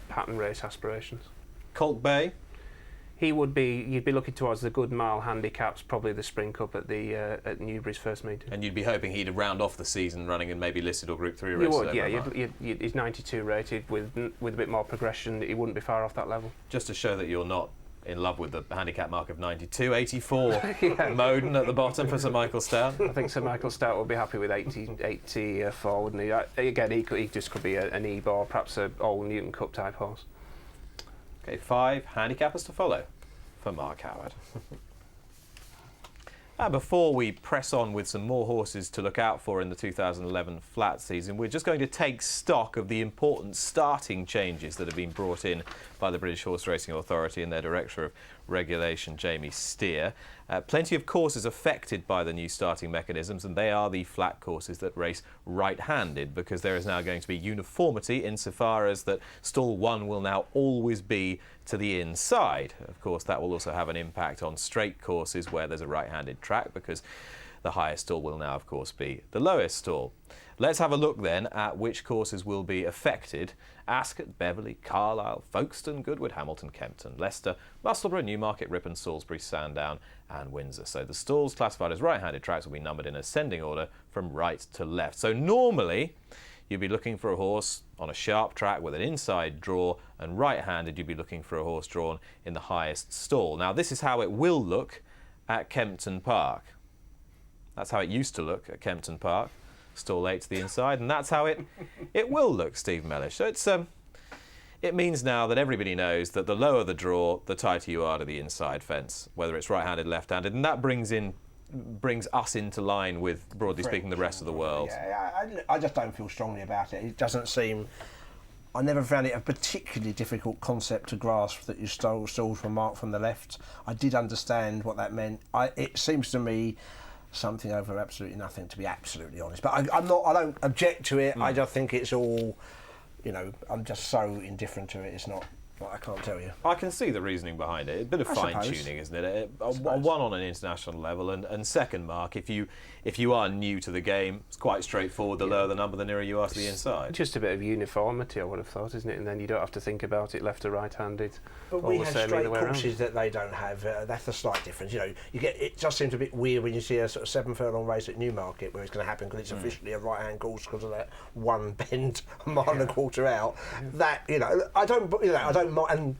pattern race aspirations. Colt Bay. He would be. You'd be looking towards the good mile handicaps, probably the Spring Cup at at Newbury's first meeting. And you'd be hoping he'd round off the season running in maybe listed or Group 3 races. You would, yeah. He's 92 rated with a bit more progression. He wouldn't be far off that level. Just to show that you're not in love with the handicap mark of 92, 84 Moden at the bottom for Sir Michael Stout. I think Sir Michael Stout would be happy with 84, wouldn't he? Again, he just could be an Ebe or perhaps a Old Newton Cup type horse. Okay, 5 handicappers to follow for Mark Howard. Before we press on with some more horses to look out for in the 2011 flat season, we're just going to take stock of the important starting changes that have been brought in by the British Horse Racing Authority and their Director of Regulation, Jamie Steer. Plenty of courses affected by the new starting mechanisms, and they are the flat courses that race right-handed, because there is now going to be uniformity insofar as that stall 1 will now always be to the inside. Of course, that will also have an impact on straight courses where there's a right-handed track, because the highest stall will now, of course, be the lowest stall. Let's have a look then at which courses will be affected. Ascot, Beverley, Carlisle, Folkestone, Goodwood, Hamilton, Kempton, Leicester, Musselburgh, Newmarket, Ripon, Salisbury, Sandown and Windsor. So the stalls classified as right-handed tracks will be numbered in ascending order from right to left. So normally you'd be looking for a horse on a sharp track with an inside draw, and right-handed you'd be looking for a horse drawn in the highest stall. Now this is how it will look at Kempton Park. That's how it used to look at Kempton Park. Stall 8 to the inside, and that's how it will look, Steve Mellish. So it means now that everybody knows that the lower the draw, the tighter you are to the inside fence, whether it's right-handed, left-handed, and that brings us into line with, broadly speaking, the rest of the world. Yeah, I just don't feel strongly about it. It doesn't seem. I never found it a particularly difficult concept to grasp that your stalls were marked from the left. I did understand what that meant. It seems to me something over absolutely nothing, to be absolutely honest. But I don't object to it. I just think it's all, I'm just so indifferent to it. It's not. I can't tell you. I can see the reasoning behind it. A bit of fine-tuning, isn't it? One on an international level, and second, Mark, if you are new to the game, it's quite straightforward. The lower the number, the nearer you are to the inside. Just a bit of uniformity, I would have thought, isn't it? And then you don't have to think about it left or right-handed. But we have straight courses that they don't have. That's a slight difference. It just seems a bit weird when you see a sort of 7-furlong race at Newmarket where it's going to happen because it's officially a right-hand course because of that one bend a mile and a quarter out. That I don't mind. And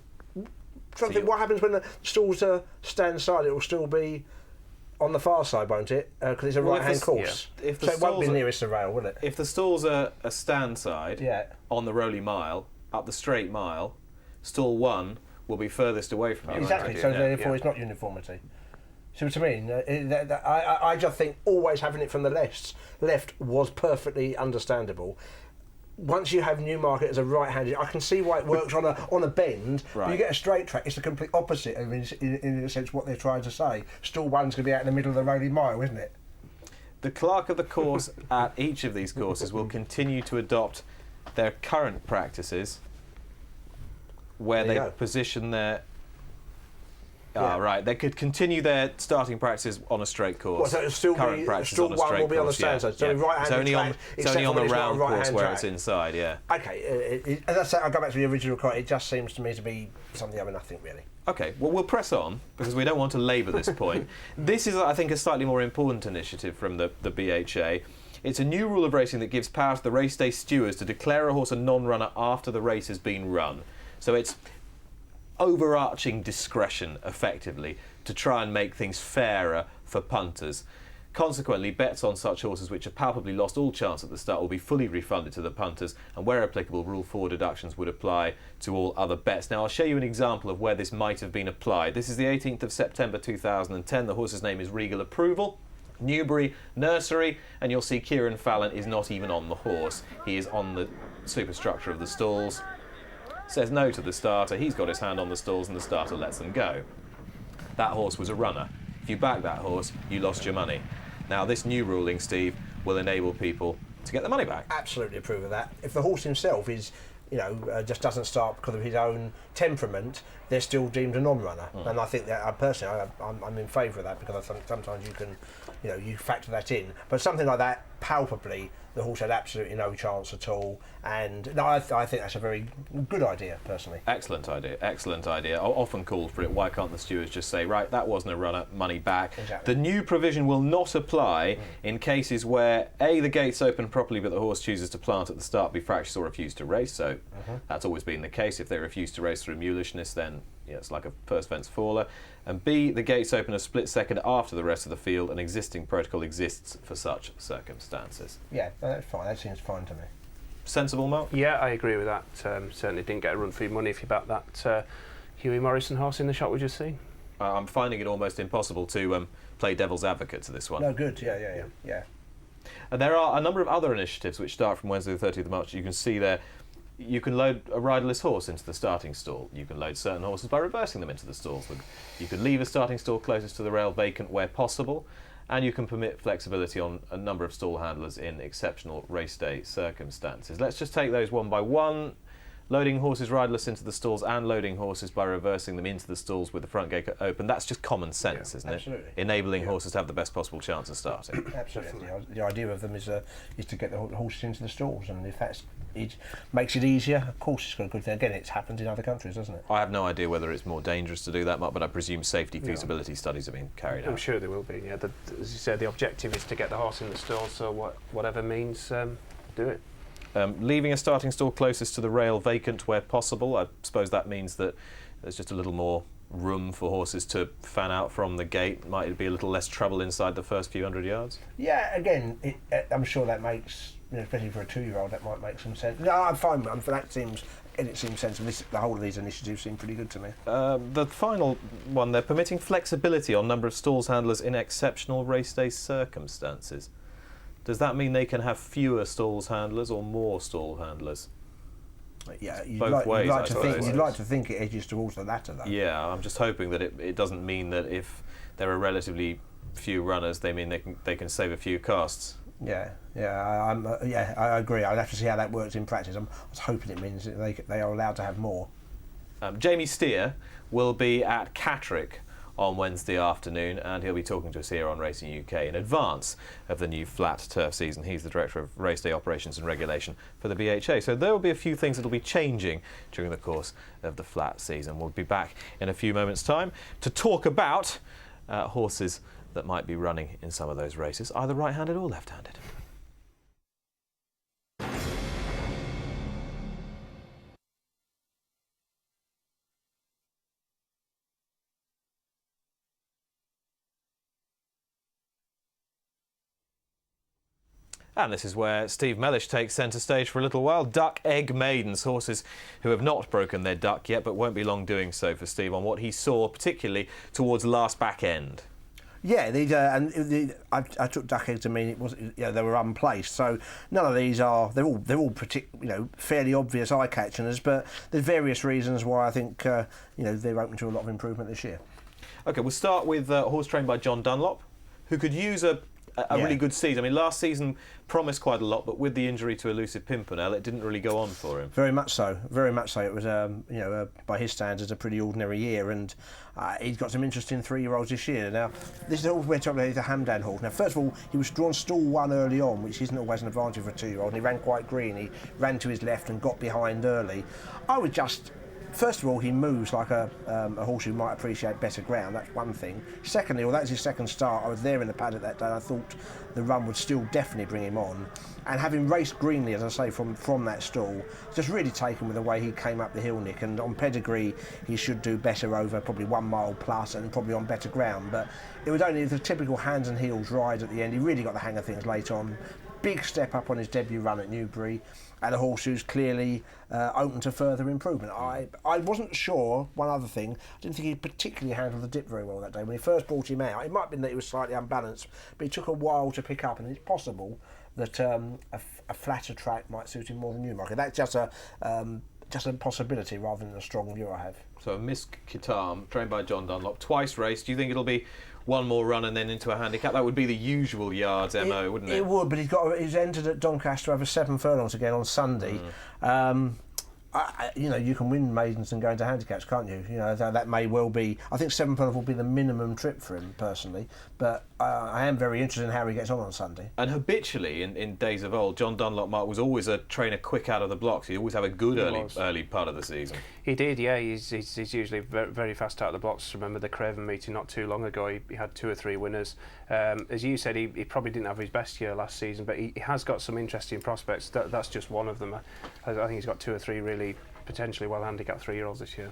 what happens when the stalls stand side? It will still be on the far side, won't it? Because it's a right-hand course. Yeah. So it won't be nearest the rail, will it? If the stalls are a stand side on the Rowley Mile, up the straight mile, stall 1 will be furthest away from you. Exactly, so therefore it's not uniformity. See what I mean? I just think always having it from the left was perfectly understandable. Once you have Newmarket as a right-handed, I can see why it works on a bend. Right. But you get a straight track, it's the complete opposite. I mean, in a sense, what they're trying to say. Stall 1's going to be out in the middle of the Rowley Mile, isn't it? The clerk of the course at each of these courses will continue to adopt their current practices, where they position their. Right. They could continue their starting practices on a straight course. Well, so still current practice on a straight will be course, on the stand side. So right-handed it's only on the round course where track. it's inside. Yeah. Okay. As I say, I'll go back to the original quote. It just seems to me to be something over nothing, really. Okay. Well, we'll press on because we don't want to labour this point. This is, I think, a slightly more important initiative from the BHA. It's a new rule of racing that gives power to the race day stewards to declare a horse a non-runner after the race has been run. So it's overarching discretion, effectively, to try and make things fairer for punters. Consequently, bets on such horses which have palpably lost all chance at the start will be fully refunded to the punters, and where applicable, Rule 4 deductions would apply to all other bets. Now, I'll show you an example of where this might have been applied. This is the 18th of September 2010. The horse's name is Regal Approval. Newbury Nursery, and you'll see Kieran Fallon is not even on the horse. He is on the superstructure of the stalls. says no to the starter, he's got his hand on the stalls and the starter lets them go. That horse was a runner. If you back that horse, you lost your money. Now this new ruling, Steve, will enable people to get the money back. Absolutely approve of that. If the horse himself is, just doesn't start because of his own temperament, they're still deemed a non-runner. And I think that personally, I'm in favour of that, because I think sometimes you can, you factor that in. But something like that, palpably, the horse had absolutely no chance at all. And no, I think that's a very good idea, personally. Excellent idea, excellent idea. I often called for it. Why can't the stewards just say, right, that wasn't a runner, money back? Exactly. The new provision will not apply in cases where A, the gates open properly but the horse chooses to plant at the start, be fractious or refuse to race. So that's always been the case. If they refuse to race through mulishness, then it's like a first fence faller. And B, the gates open a split second after the rest of the field. An existing protocol exists for such circumstances. Yeah, that's fine. That seems fine to me. Sensible, Mark? Yeah, I agree with that. Certainly didn't get a run for your money if you backed that Hughie Morrison horse in the shot we just seen. I'm finding it almost impossible to play devil's advocate to this one. No, good. Yeah. And there are a number of other initiatives which start from Wednesday the 30th of March. You can see there, you can load a riderless horse into the starting stall. You can load certain horses by reversing them into the stalls. You can leave a starting stall closest to the rail vacant where possible. And you can permit flexibility on a number of stall handlers in exceptional race day circumstances. Let's just take those one by one. Loading horses riderless into the stalls and loading horses by reversing them into the stalls with the front gate open. That's just common sense, isn't it? Absolutely. Enabling horses to have the best possible chance of starting. Absolutely. The idea of them is to get the horses into the stalls, and if it makes it easier, of course it's got a good thing. Again, it's happened in other countries, hasn't it? I have no idea whether it's more dangerous to do that, but I presume safety feasibility studies have been carried out. I'm sure there will be. Yeah, as you said, the objective is to get the horse in the stall. So whatever means, do it. Leaving a starting stall closest to the rail vacant where possible. I suppose that means that there's just a little more room for horses to fan out from the gate. Might it be a little less trouble inside the first few hundred yards? Yeah, again, I'm sure that makes, especially for a 2-year-old, that might make some sense. No, I'm fine. It seems sensible. The whole of these initiatives seem pretty good to me. The final one, they're permitting flexibility on number of stalls handlers in exceptional race day circumstances. Does that mean they can have fewer stalls handlers or more stall handlers? Yeah, you'd Both ways, you'd I like to suppose. think. You'd like to think it edges towards the latter, though. Yeah, I'm just hoping that it doesn't mean that if there are relatively few runners, they mean they can save a few costs. Yeah, I agree. I'd have to see how that works in practice. I was hoping it means that they are allowed to have more. Jamie Steer will be at Catterick on Wednesday afternoon, and he'll be talking to us here on Racing UK in advance of the new flat turf season. He's the Director of Race Day Operations and Regulation for the BHA. So there will be a few things that will be changing during the course of the flat season. We'll be back in a few moments' time to talk about horses that might be running in some of those races, either right-handed or left-handed. And this is where Steve Mellish takes centre stage for a little while. Duck Egg Maidens, horses who have not broken their duck yet, but won't be long doing so for Steve on what he saw, particularly towards last back end. Yeah, I took duck eggs to mean it was they were unplaced. So none of these are. They're all fairly obvious eye catchers, but there's various reasons why I think they're open to a lot of improvement this year. Okay, we'll start with a horse trained by John Dunlop, who could use a really good season. I mean, last season promised quite a lot, but with the injury to Elusive Pimpernel, it didn't really go on for him. Very much so. Very much so. It was, by his standards, a pretty ordinary year, and he's got some interesting 3-year-olds this year. Now, this is all we're talking about. He's a Hamdan horse. Now, first of all, he was drawn stall 1 early on, which isn't always an advantage for a 2-year-old. And he ran quite green. He ran to his left and got behind early. I would just. First of all, he moves like a horse who might appreciate better ground. That's one thing. Secondly, that was his second start. I was there in the paddock that day, and I thought the run would still definitely bring him on. And having raced greenly, as I say, from that stall, just really taken with the way he came up the hill, Nick. And on pedigree, he should do better over probably 1 mile plus and probably on better ground. But it was only the typical hands and heels ride at the end. He really got the hang of things late on. Big step up on his debut run at Newbury, and a horse who's clearly open to further improvement. I wasn't sure, one other thing, I didn't think he particularly handled the dip very well that day. When he first brought him out, it might have been that he was slightly unbalanced, but it took a while to pick up, and it's possible that a flatter track might suit him more than Newmarket. That's just a just a possibility rather than a strong view I have. So Miss Kitam, trained by John Dunlop, twice raced. Do you think it'll be one more run and then into a handicap? That would be the usual yards MO, wouldn't it? It would, but he's entered at Doncaster over 7 furlongs again on Sunday. You can win maidens and go into handicaps, can't you? You know, that may well be. I think 7 furlongs will be the minimum trip for him personally, but I am very interested in how he gets on Sunday. And habitually, in days of old, John Dunlop, Mark, was always a trainer quick out of the blocks. He'd always have a good early part of the season. He did, yeah. He's usually very, very fast out of the blocks. Remember the Craven meeting not too long ago? He had 2 or 3 winners. As you said, he probably didn't have his best year last season, but he has got some interesting prospects. That's just one of them. I think he's got 2 or 3 really potentially well handicapped 3-year-olds this year.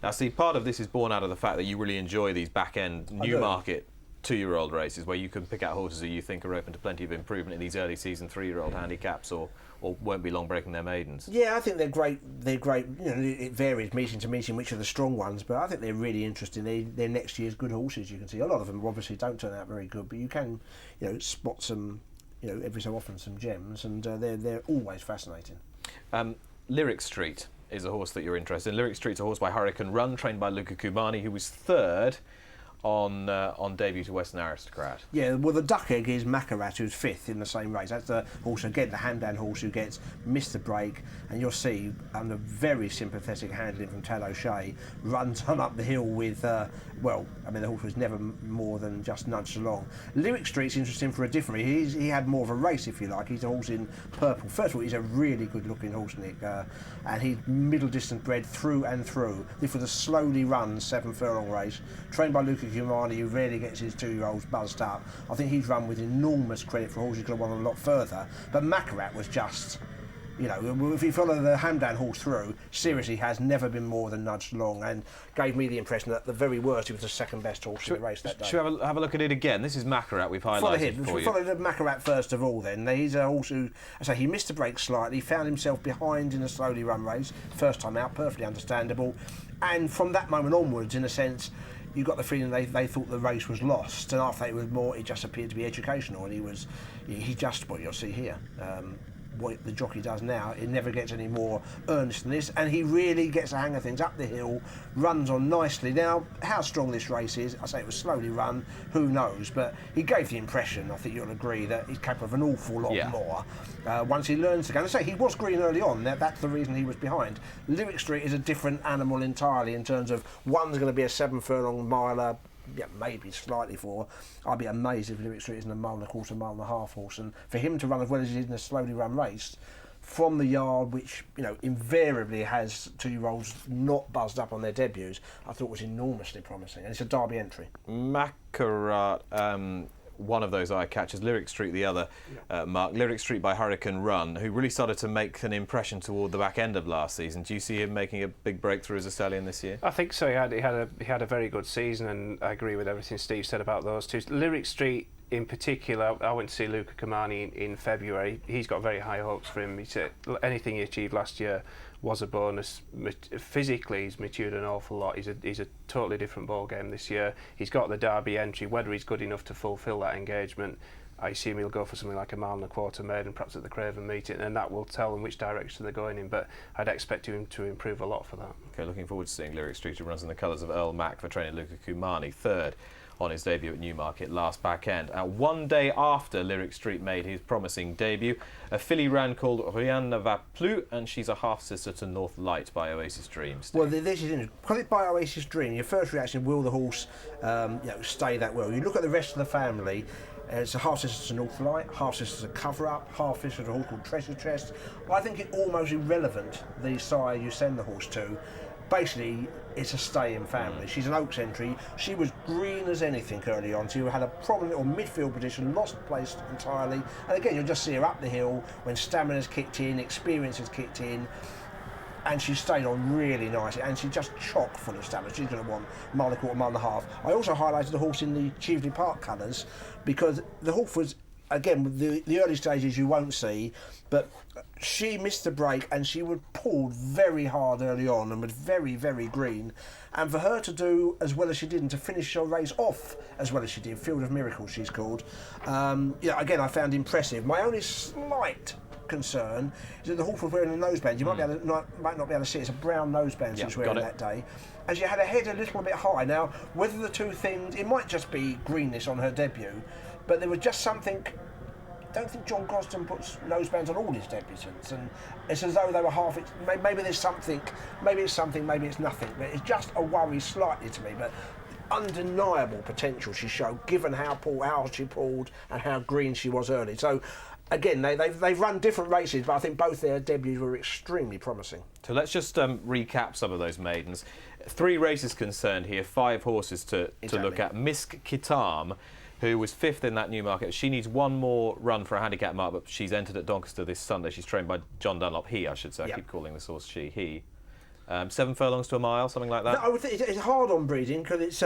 Now, see, part of this is born out of the fact that you really enjoy these back-end Newmarket 2-year-old races where you can pick out horses who you think are open to plenty of improvement in these early season 3-year-old handicaps or won't be long breaking their maidens. Yeah, I think they're great. They're great. You know, it varies meeting to meeting which are the strong ones, but I think they're really interesting. They're next year's good horses. You can see a lot of them obviously don't turn out very good, but you can, spot some, every so often some gems, and they're always fascinating. Lyric Street is a horse that you're interested in. Lyric Street's a horse by Hurricane Run, trained by Luca Cumani, who was 3rd on debut to Western Aristocrat. Yeah, well, the duck egg is Macarat, who's 5th in the same race. That's the horse, again, the Hamdan horse who gets Mr. Break, and you'll see under very sympathetic handling from Tal O'Shea, runs on up the hill with, the horse was never more than just nudged along. Lyric Street's interesting for a different reason. He had more of a race, if you like. He's a horse in purple. First of all, he's a really good-looking horse, Nick, and he's middle-distance bred through and through. This was a slowly run 7 furlong race, trained by Luca Cumani, who rarely gets his 2-year-olds buzzed up. I think he's run with enormous credit for a horse who could have won a lot further. But Macarat was just, if you follow the Hamdan horse through, seriously has never been more than nudged along, and gave me the impression that at the very worst he was the second best horse in the race that day. Should we have a look at it again? This is Macarat we've highlighted for you. Follow the Macarat first of all then. He's a horse who, he missed a break slightly, found himself behind in a slowly run race, first time out, perfectly understandable, and from that moment onwards, in a sense, you got the feeling they thought the race was lost, and after that it just appeared to be educational, and he just what you'll see here. What the jockey does now, it never gets any more earnest than this, and he really gets the hang of things up the hill, runs on nicely. Now, how strong this race is, I say it was slowly run, who knows, but he gave the impression, I think you'll agree, that he's capable of an awful lot more once he learns to go. And I say he was green early on, that's the reason he was behind. Lyric Street is a different animal entirely in terms of one's going to be a 7 furlong miler, maybe slightly 4. I'd be amazed if Lyric Street isn't a 1.25 miles, 1.5 miles horse, and for him to run as well as he did in a slowly run race from the yard, which invariably has 2-year-olds not buzzed up on their debuts, I thought was enormously promising, and it's a Derby entry. Macarat, one of those eye catchers, Lyric Street the other, Mark. Lyric Street by Hurricane Run, who really started to make an impression toward the back end of last season. Do you see him making a big breakthrough as a stallion this year? I think so. He had a very good season, and I agree with everything Steve said about those two. Lyric Street in particular, I went to see Luca Cumani in February. He's got very high hopes for him. He said anything he achieved last year was a bonus. Physically, he's matured an awful lot. He's a totally different ball game this year. He's got the Derby entry. Whether he's good enough to fulfil that engagement, I assume he'll go for something like a 1.25 mile maiden, perhaps at the Craven meeting, and that will tell them which direction they're going in. But I'd expect him to improve a lot for that. Okay, looking forward to seeing Lyric Street, who runs in the colours of Earl Mack for trainer Luca Cumani, 3rd on his debut at Newmarket last back end. One day after Lyric Street made his promising debut, a filly ran called Rien ne va plus, and she's a half-sister to North Light by Oasis Dreams. Well, this is interesting. Because it's by Oasis Dream, your first reaction, will the horse stay that well? You look at the rest of the family, it's a half-sister to North Light, half-sister to Cover Up, half-sister to a horse called Treasure Chest. I think it's almost irrelevant the sire you send the horse to. Basically, it's a stay-in family. She's an Oaks entry. She was green as anything early on. She had a prominent or midfield position, lost place entirely. And again, you'll just see her up the hill when stamina's kicked in, experience has kicked in, and she stayed on really nicely. And she's just chock full of stamina. She's going to want 1.25 miles. I also highlighted the horse in the Cheveley Park colours because the horse was, again, the early stages you won't see, but she missed the break and she would pull very hard early on and was very, very green. And for her to do as well as she did and to finish her race off as well as she did, Field of Miracles she's called, again, I found impressive. My only slight concern is that the horse was wearing a noseband. You might not be able to see it. It's a brown noseband she was wearing that day. And she had her head a little bit high. Now, whether the two things, it might just be greenness on her debut, but there was just something. I don't think John Gosden puts nosebands on all his debutants, and it's as though they were half. Maybe there's something, maybe it's something, maybe it's nothing. But it's just a worry slightly to me. But undeniable potential she showed, given how she pulled and how green she was early. So again, they've run different races, but I think both their debuts were extremely promising. So let's just recap some of those maidens. 3 races concerned here, 5 horses to look at. Misk Kitam, who was 5th in that Newmarket. She needs one more run for a handicap mark, but she's entered at Doncaster this Sunday. She's trained by John Dunlop. He, I should say. I keep calling this horse she. He. 7 furlongs to a mile, something like that. No, I would think it's hard on breeding because it's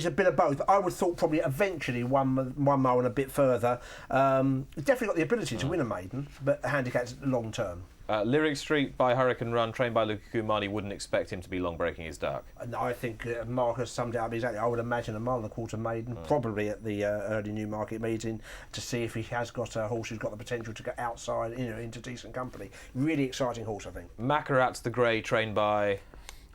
a bit of both. I would thought probably eventually one mile and a bit further. Definitely got the ability to win a maiden, but handicaps long term. Lyric Street by Hurricane Run, trained by Luca Kumani, wouldn't expect him to be long breaking his duck. No, I think Mark has summed it up exactly. I would imagine a mile and a quarter maiden, probably at the early Newmarket meeting, to see if he has got a horse who's got the potential to go outside, into decent company. Really exciting horse, I think. Makarat the Grey, trained by...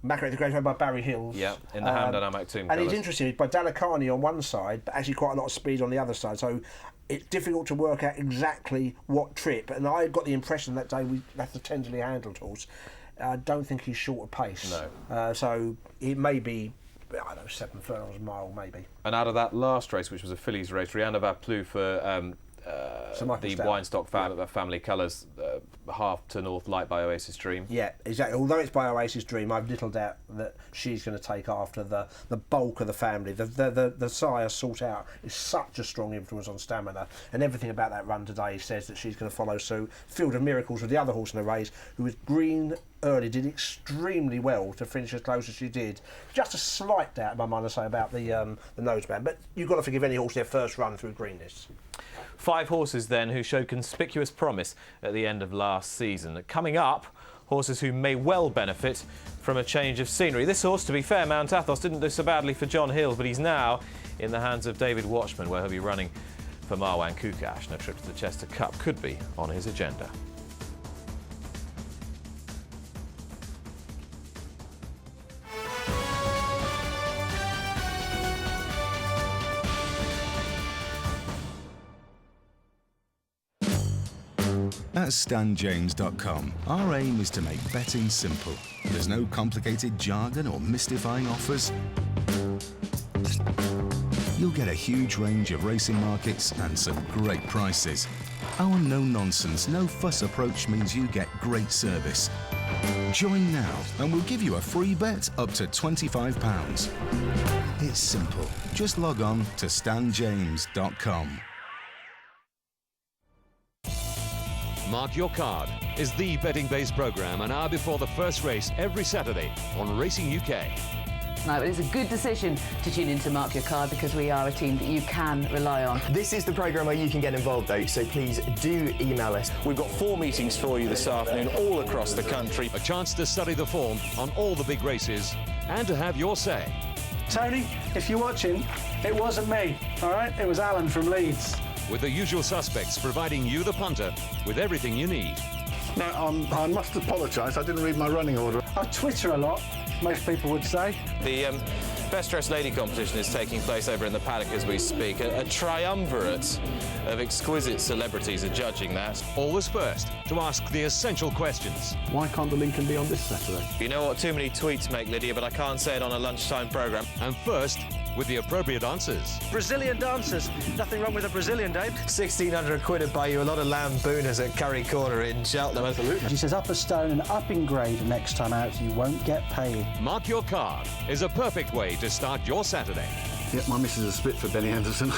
Makarat the Grey, trained by Barry Hills. Yeah, in the Hamdan Al Maktoum And he's interesting, by Dalakani on one side, but actually quite a lot of speed on the other side. So it's difficult to work out exactly what trip. And I got the impression that day that's a tenderly handled horse. I don't think he's short of pace. No. So it may be, I don't know, 7 furlongs a mile, maybe. And out of that last race, which was a fillies race, Rihanna Vaplu for the Weinstock family colours, half to North Light by Oasis Dream. Yeah, exactly. Although it's by Oasis Dream, I've little doubt that she's going to take after the bulk of the family. The sire sought out is such a strong influence on stamina, and everything about that run today says that she's going to follow suit. Field of Miracles with the other horse in the race, who was green early, did extremely well to finish as close as she did. Just a slight doubt in my mind, I say, about the noseband, but you've got to forgive any horse their first run through greenness. 5 horses then who showed conspicuous promise at the end of last season. Coming up, horses who may well benefit from a change of scenery. This horse, to be fair, Mount Athos, didn't do so badly for John Hills, but he's now in the hands of David Watchman, where he'll be running for Marwan Kukash, and a trip to the Chester Cup could be on his agenda. At StanJames.com, our aim is to make betting simple. There's no complicated jargon or mystifying offers. You'll get a huge range of racing markets and some great prices. Our no-nonsense, no-fuss approach means you get great service. Join now and we'll give you a free bet up to £25. It's simple. Just log on to StanJames.com. Mark Your Card is the betting-based programme an hour before the first race every Saturday on Racing UK. No, it's a good decision to tune in to Mark Your Card because we are a team that you can rely on. This is the programme where you can get involved though, so please do email us. We've got 4 meetings for you this afternoon all across the country. A chance to study the form on all the big races and to have your say. Tony, if you're watching, it wasn't me, all right? It was Alan from Leeds. With the usual suspects providing you, the punter, with everything you need. No, I must apologise, I didn't read my running order. I Twitter a lot, most people would say. The Best Dressed Lady competition is taking place over in the paddock as we speak. A triumvirate of exquisite celebrities are judging that. Always first to ask the essential questions. Why can't the Lincoln be on this Saturday? You know what too many tweets make, Lydia, but I can't say it on a lunchtime programme. And first, with the appropriate answers. Brazilian dancers. Nothing wrong with a Brazilian, Dave. 1,600 quid would buy you a lot of lambooners at Curry Corner in Cheltenham. Absolutely. She says up a stone and up in grade next time out, you won't get paid. Mark Your Card is a perfect way to start your Saturday. Yep, my missus is a spit for Benny Anderson.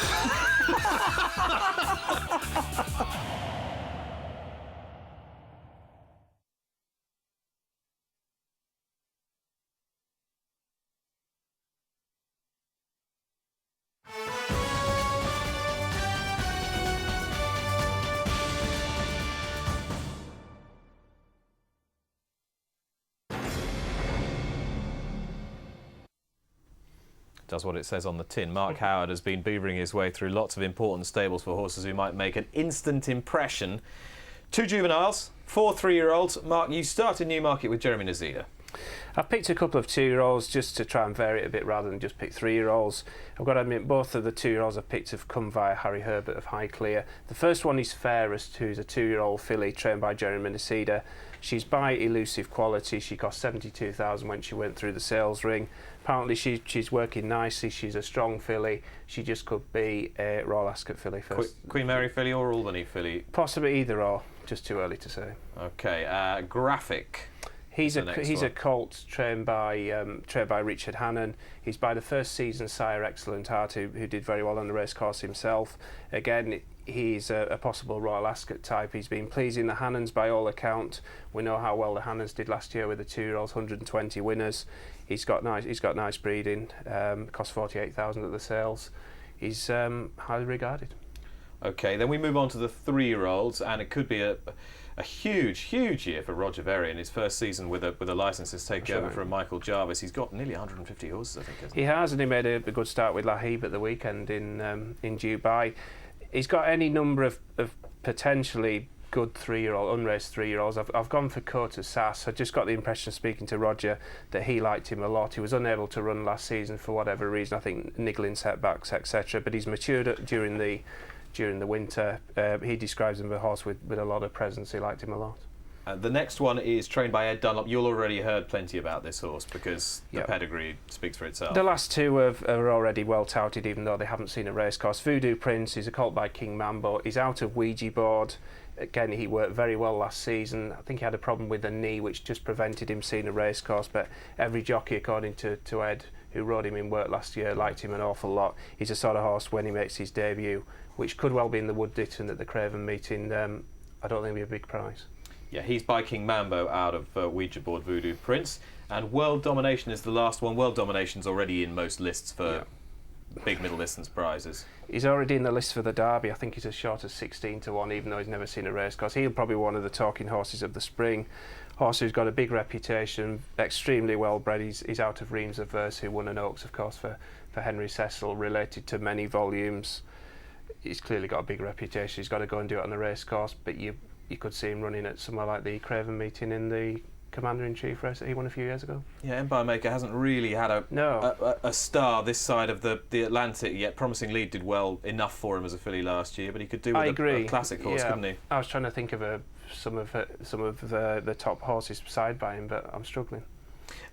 Does what it says on the tin. Mark Howard has been beavering his way through lots of important stables for horses who might make an instant impression. 2 juveniles, 4 3-year-olds. Mark, you started Newmarket with Jeremy Nazida. I've picked a couple of 2-year-olds just to try and vary it a bit rather than just pick 3-year-olds. I've got to admit, both of the 2-year-olds I've picked have come via Harry Herbert of Highclere. The first one is Fairest, who's a 2-year-old filly trained by Jeremy Nazida. She's by Elusive Quality. She cost $72,000 when she went through the sales ring. Apparently she's working nicely. She's a strong filly. She just could be a Royal Ascot filly first. Queen Mary filly or Albany filly? Possibly either or. Just too early to say. Okay, Graphic. He's a colt trained by Richard Hannon. He's by the first season sire Excellent Heart, who did very well on the racecourse himself. Again, he's a possible Royal Ascot type. He's been pleasing the Hannons by all account. We know how well the Hannons did last year with the 2-year-olds, 120 winners. He's got nice breeding. Cost $48,000 at the sales. He's highly regarded. Okay, then we move on to the 3-year-olds, and it could be a huge year for Roger Verry in his first season with a licence to take over from Michael Jarvis. He's got nearly 150 horses, I think, hasn't he? He has, and he made a good start with Lahib at the weekend in Dubai. He's got any number of potentially good 3-year-old, unraced 3-year-olds. I've gone for Kota Sass. I just got the impression, speaking to Roger, that he liked him a lot. He was unable to run last season for whatever reason, I think niggling setbacks, etc. But he's matured during the winter. He describes him as a horse with a lot of presence. He liked him a lot. The next one is trained by Ed Dunlop. You'll already heard plenty about this horse because the pedigree speaks for itself. The last two are already well touted, even though they haven't seen a racecourse. Voodoo Prince is a colt by King Mambo. He's out of Ouija board. Again, he worked very well last season. I think he had a problem with the knee, which just prevented him seeing a racecourse. But every jockey, according to Ed, who rode him in work last year, liked him an awful lot. He's a sort of horse when he makes his debut, which could well be in the Wood Ditton at the Craven meeting. I don't think it'll be a big prize. Yeah, he's by King Mambo out of Ouija board Voodoo Prince. And World Domination is the last one. World Domination's already in most lists for big middle distance prizes. He's already in the list for the Derby. I think he's as short as 16-1, even though he's never seen a racecourse. He'll probably be one of the talking horses of the spring. Horse who's got a big reputation, extremely well bred. He's out of Reims of Verse, who won an Oaks, of course, for Henry Cecil, related to many volumes. He's clearly got a big reputation. He's got to go and do it on the racecourse, but you could see him running at somewhere like the Craven meeting in the Commander-in-Chief race that he won a few years ago. Yeah, Empire Maker hasn't really had a star this side of the Atlantic yet. Promising Lead did well enough for him as a filly last year, but he could do with a classic horse, couldn't he? I was trying to think of some of the top horses side by him, but I'm struggling.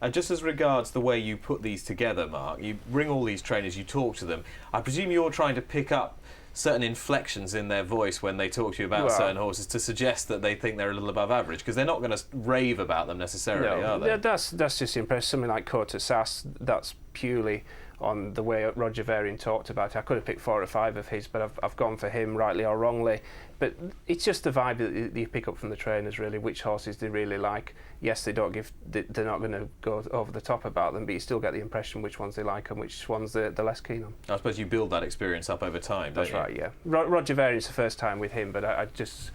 And just as regards the way you put these together, Mark, you bring all these trainers, you talk to them. I presume you're trying to pick up certain inflections in their voice when they talk to you about certain horses to suggest that they think they're a little above average, because they're not going to rave about them necessarily, are they? That's just impressive. Something like Kota Sass, that's purely on the way Roger Varian talked about it. I could have picked 4 or 5 of his, but I've gone for him, rightly or wrongly. But it's just the vibe that you pick up from the trainers, really, which horses they really like. Yes, they're not going to go over the top about them, but you still get the impression which ones they like and which ones they're less keen on. I suppose you build that experience up over time, don't you? That's right, yeah. Roger Varian's the first time with him, but I just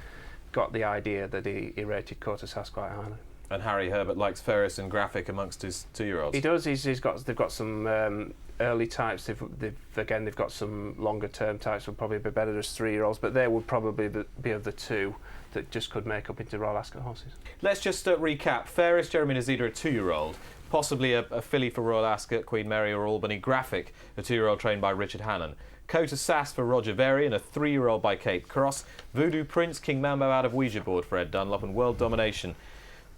got the idea that he rated Kota Sass quite highly. And Harry Herbert likes Ferris and Graphic amongst his 2-year-olds. He does. They've got some early types. They've got some longer term types. Would probably be better as 3-year-olds, but they would probably be of the 2 that just could make up into Royal Ascot horses. Let's just recap. Ferris, Jeremy Nazida, a 2-year-old. Possibly a filly for Royal Ascot, Queen Mary or Albany. Graphic, a 2-year-old trained by Richard Hannon. Kota Sass for Roger Verry and a 3-year-old by Cape Cross. Voodoo Prince, King Mambo out of Ouija board for Ed Dunlop, and World Domination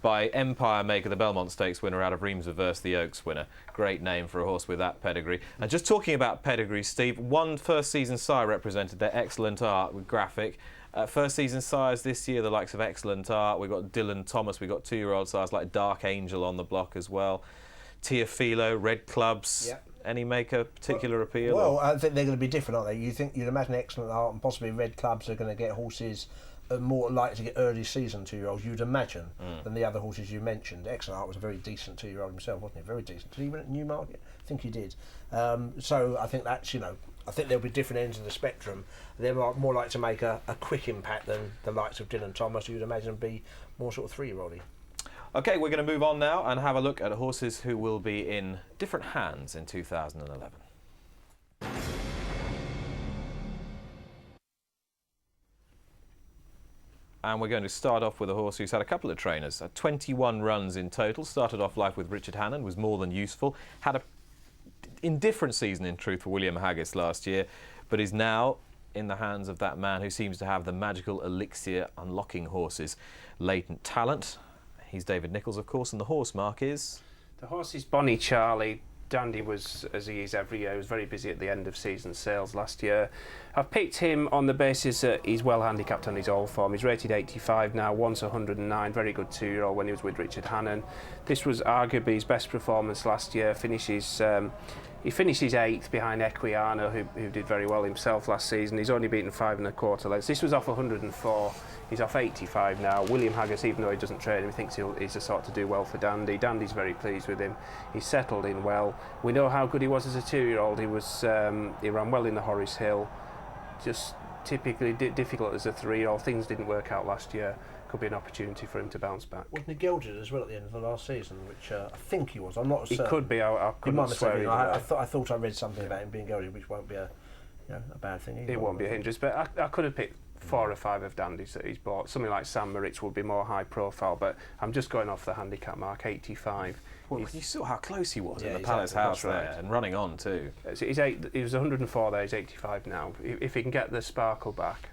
by Empire Maker, the Belmont Stakes winner out of Reims of Verse, the Oaks winner. Great name for a horse with that pedigree. And just talking about pedigree, Steve, one first season sire represented their Excellent Art with Graphic. First season sires this year, the likes of Excellent Art. We've got Dylan Thomas. We've got 2-year-old sires like Dark Angel on the block as well. Teofilo, Red Clubs. Yep. Any make a particular appeal? Well, I think they're going to be different, aren't they? You'd imagine Excellent Art and possibly Red Clubs are going to get horses more likely to get early season 2-year-olds, you'd imagine, than the other horses you mentioned. Excellent Art was a very decent 2-year-old himself, wasn't he? Very decent. Did he win at Newmarket? I think he did. So I think that's, I think there'll be different ends of the spectrum. They're more likely to make a quick impact than the likes of Dylan Thomas, who you'd imagine be more sort of 3-year-old-y. OK, we're going to move on now and have a look at horses who will be in different hands in 2011. And we're going to start off with a horse who's had a couple of trainers. 21 runs in total. Started off life with Richard Hannon, was more than useful. Had a indifferent season, in truth, for William Haggis last year, but is now in the hands of that man who seems to have the magical elixir unlocking horses. Latent talent. He's David Nicholls, of course, and the horse, Mark, is... The horse is Bonnie Charlie. Dandy was, as he is every year, he was very busy at the end of season sales last year. I've picked him on the basis that he's well handicapped on his old form. He's rated 85 now, once 109, very good 2-year-old when he was with Richard Hannon. This was arguably his best performance last year. He finishes 8th behind Equiano, who did very well himself last season. He's only beaten 5 1/4 lengths. This was off 104. He's off 85 now. William Haggis, even though he doesn't train him, he thinks he's the sort to do well for Dandy. Dandy's very pleased with him. He's settled in well. We know how good he was as a 2-year-old. He ran well in the Horace Hill. Just typically difficult as a 3-year-old. Things didn't work out last year. Could be an opportunity for him to bounce back. Wasn't he gelded as well at the end of the last season, which I think he was. I'm not certain. He could be. I couldn't swear. I thought I read something about him being gelded, which won't be a bad thing either. It won't be a hindrance, but I could have picked 4 or 5 of Dandy's that he's bought. Something like Sam Moritz would be more high profile, but I'm just going off the handicap mark, 85. Well, you saw how close he was in the exactly, Palace House there, right. and running on too. He was 104 there, he's 85 now. If he can get the sparkle back,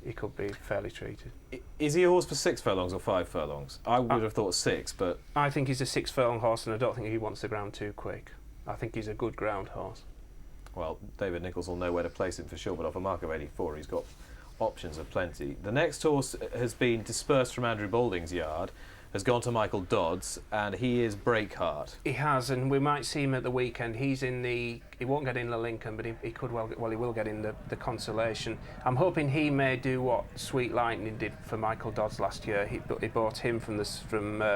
he could be fairly treated. Is he a horse for 6 furlongs or 5 furlongs? I would have thought 6, but... I think he's a 6 furlong horse, and I don't think he wants the ground too quick. I think he's a good ground horse. Well, David Nicholls will know where to place him for sure, but off a mark of 84, he's got options of plenty. The next horse has been dispersed from Andrew Balding's yard, has gone to Michael Dodds, and he is Breakheart. He has, and we might see him at the weekend. He won't get in the Lincoln, but he could he will get in the Consolation. I'm hoping he may do what Sweet Lightning did for Michael Dodds last year. He bought him from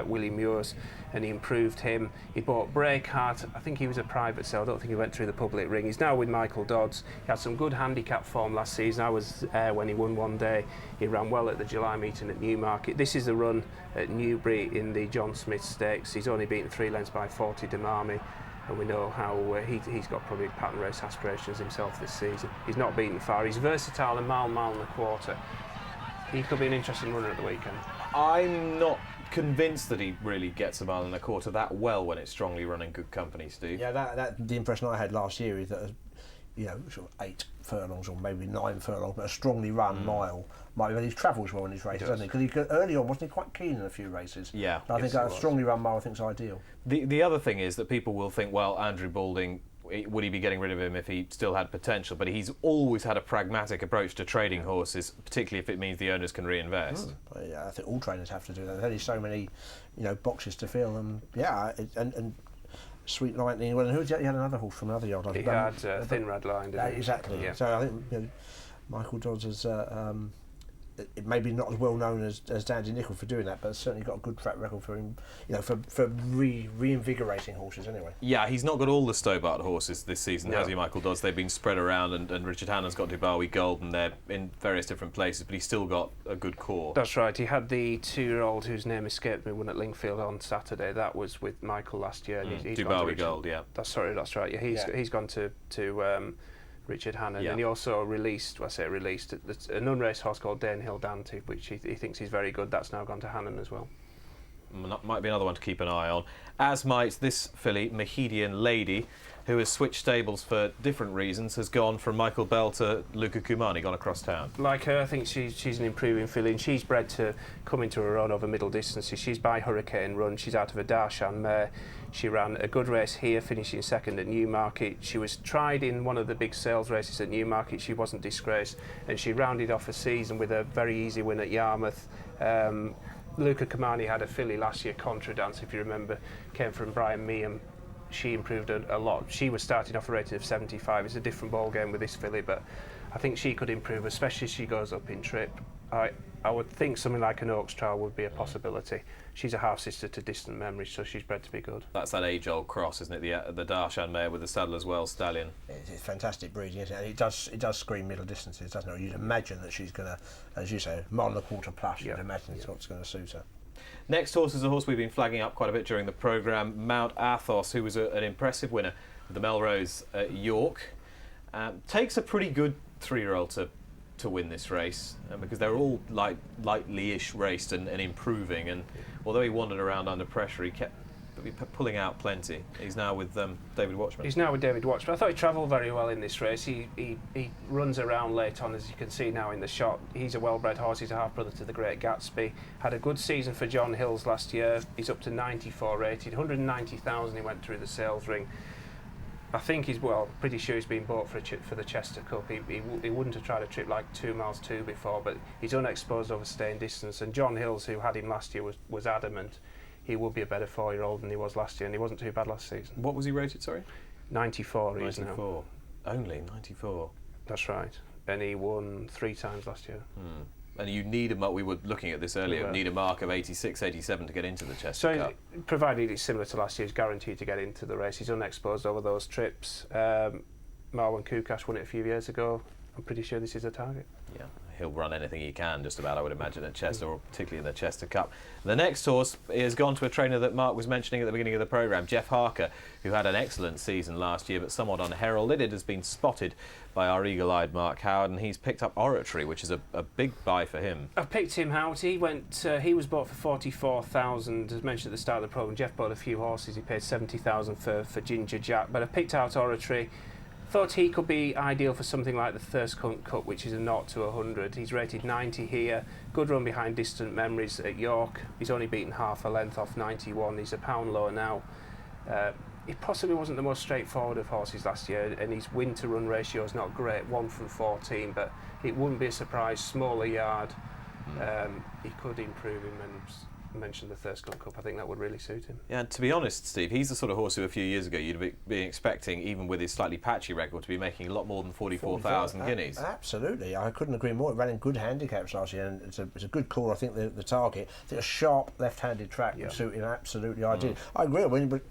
Willie Muir's, and he improved him. He bought Breakheart. I think he was a private sale. I don't think he went through the public ring. He's now with Michael Dodds. He had some good handicap form last season. I was there when he won one day. He ran well at the July meeting at Newmarket. This is a run at Newbury in the John Smith Stakes. He's only beaten 3 lengths by 40 Demami, and we know how he's got probably pattern race aspirations himself this season. He's not beaten far. He's versatile, a mile and a quarter. He could be an interesting runner at the weekend. I'm not convinced that he really gets a mile and a quarter that well when it's strongly running good company, Steve. Yeah, that the impression I had last year is that, sort of 8 furlongs or maybe 9 furlongs, but a strongly run mile. He travels well in his races, doesn't he? Because early on, wasn't he quite keen in a few races? Yeah. But I think a strongly run mile, I think, is ideal. The other thing is that people will think, well, Andrew Balding, would he be getting rid of him if he still had potential? But he's always had a pragmatic approach to trading horses, particularly if it means the owners can reinvest. Yeah, I think all trainers have to do that. There's only so many, boxes to fill, and and Sweet Lightning. Well, he had another horse from another yard. He had Thin Red Line, didn't he? Exactly. Yeah. So I think Michael Dodds is it maybe not as well known as Dandy Nicholls for doing that, but certainly got a good track record for him, for reinvigorating horses anyway. Yeah, he's not got all the Stobart horses this season, has he, Michael Dodds? They've been spread around, and Richard Hannon's got Dubawi Gold, and they're in various different places, but he's still got a good core. That's right. He had the 2-year-old whose name escaped me, won at Lingfield on Saturday. That was with Michael last year. He's Dubawi Gold, yeah. That's right. Yeah, he's gone to Richard Hannon, and he also released an unraced horse called Danehill Dante, which he thinks he's very good. That's now gone to Hannon as well. Might be another one to keep an eye on, as might this filly, Mahedian Lady, who has switched stables for different reasons, has gone from Michael Bell to Luca Cumani, gone across town. Like her, I think she's an improving filly, and she's bred to come into her own over middle distances. She's by Hurricane Run. She's out of a Darshan mare. She ran a good race here, finishing second at Newmarket. She was tried in one of the big sales races at Newmarket. She wasn't disgraced, and she rounded off a season with a very easy win at Yarmouth. Luca Cumani had a filly last year, Contra Dance, if you remember, came from Brian Meehan. She improved a lot. She was starting off a rating of 75. It's a different ball game with this filly, but I think she could improve, especially as she goes up in trip. I would think something like an Oaks Trial would be a possibility. She's a half-sister to Distant Memories, so she's bred to be good. That's that age-old cross, isn't it? The Darshan mare with the saddle as well, Stallion. It's fantastic breeding, isn't it? And it does scream middle distances, doesn't it? You'd imagine that she's going to, as you say, mile and a quarter plus. You'd imagine it's what's going to suit her. Next horse is a horse we've been flagging up quite a bit during the programme, Mount Athos, who was an impressive winner of the Melrose at York. Takes a pretty good 3-year-old to to win this race because they were all lightly-ish raced and improving. And although he wandered around under pressure, he kept pulling out plenty. He's now with David Watchman. He's now with David Watchman. I thought he travelled very well in this race. He runs around late on, as you can see now in the shot. He's a well-bred horse. He's a half-brother to the Great Gatsby. Had a good season for John Hills last year. He's up to 94 rated. 190,000 he went through the sales ring. I think pretty sure he's been bought for the Chester Cup. He wouldn't have tried a trip like 2 miles 2 before, but he's unexposed over staying distance. And John Hills, who had him last year, was adamant he would be a better 4-year-old than he was last year, and he wasn't too bad last season. What was he rated, sorry? 94 he is now. 94. Only 94. That's right. And he won 3 times last year. And you need a mark, we were looking at this earlier, need a mark of 86, 87 to get into the Chester Cup. Provided it's similar to last year, he's guaranteed to get into the race. He's unexposed over those trips. Marwan Kukash won it a few years ago. I'm pretty sure this is a target. Yeah, he'll run anything he can, just about, I would imagine, at Chester, or particularly in the Chester Cup. The next horse has gone to a trainer that Mark was mentioning at the beginning of the programme, Jeff Harker, who had an excellent season last year, but somewhat unheralded. It has been spotted by our eagle-eyed Mark Howard, and he's picked up Oratory, which is a big buy for him. I've picked him out. He was bought for 44,000, as mentioned at the start of the programme. Jeff bought a few horses. He paid 70,000 for Ginger Jack, but I picked out Oratory. Thought he could be ideal for something like the Thirst Cup, which is a 0 to 100. He's rated 90 here. Good run behind Distant Memories at York. He's only beaten half a length off 91. He's a pound lower now. He possibly wasn't the most straightforward of horses last year, and his win to run ratio is not great, 1 from 14, but it wouldn't be a surprise. Smaller yard, he could improve him, and mentioned the Thirst Cup. I think that would really suit him. Yeah, and to be honest, Steve, he's the sort of horse who a few years ago you'd be expecting, even with his slightly patchy record, to be making a lot more than 44,000 guineas. Absolutely, I couldn't agree more. It ran in good handicaps last year, and it's a good call. I think the target, I think a sharp left-handed track would suit him absolutely ideal. I agree. But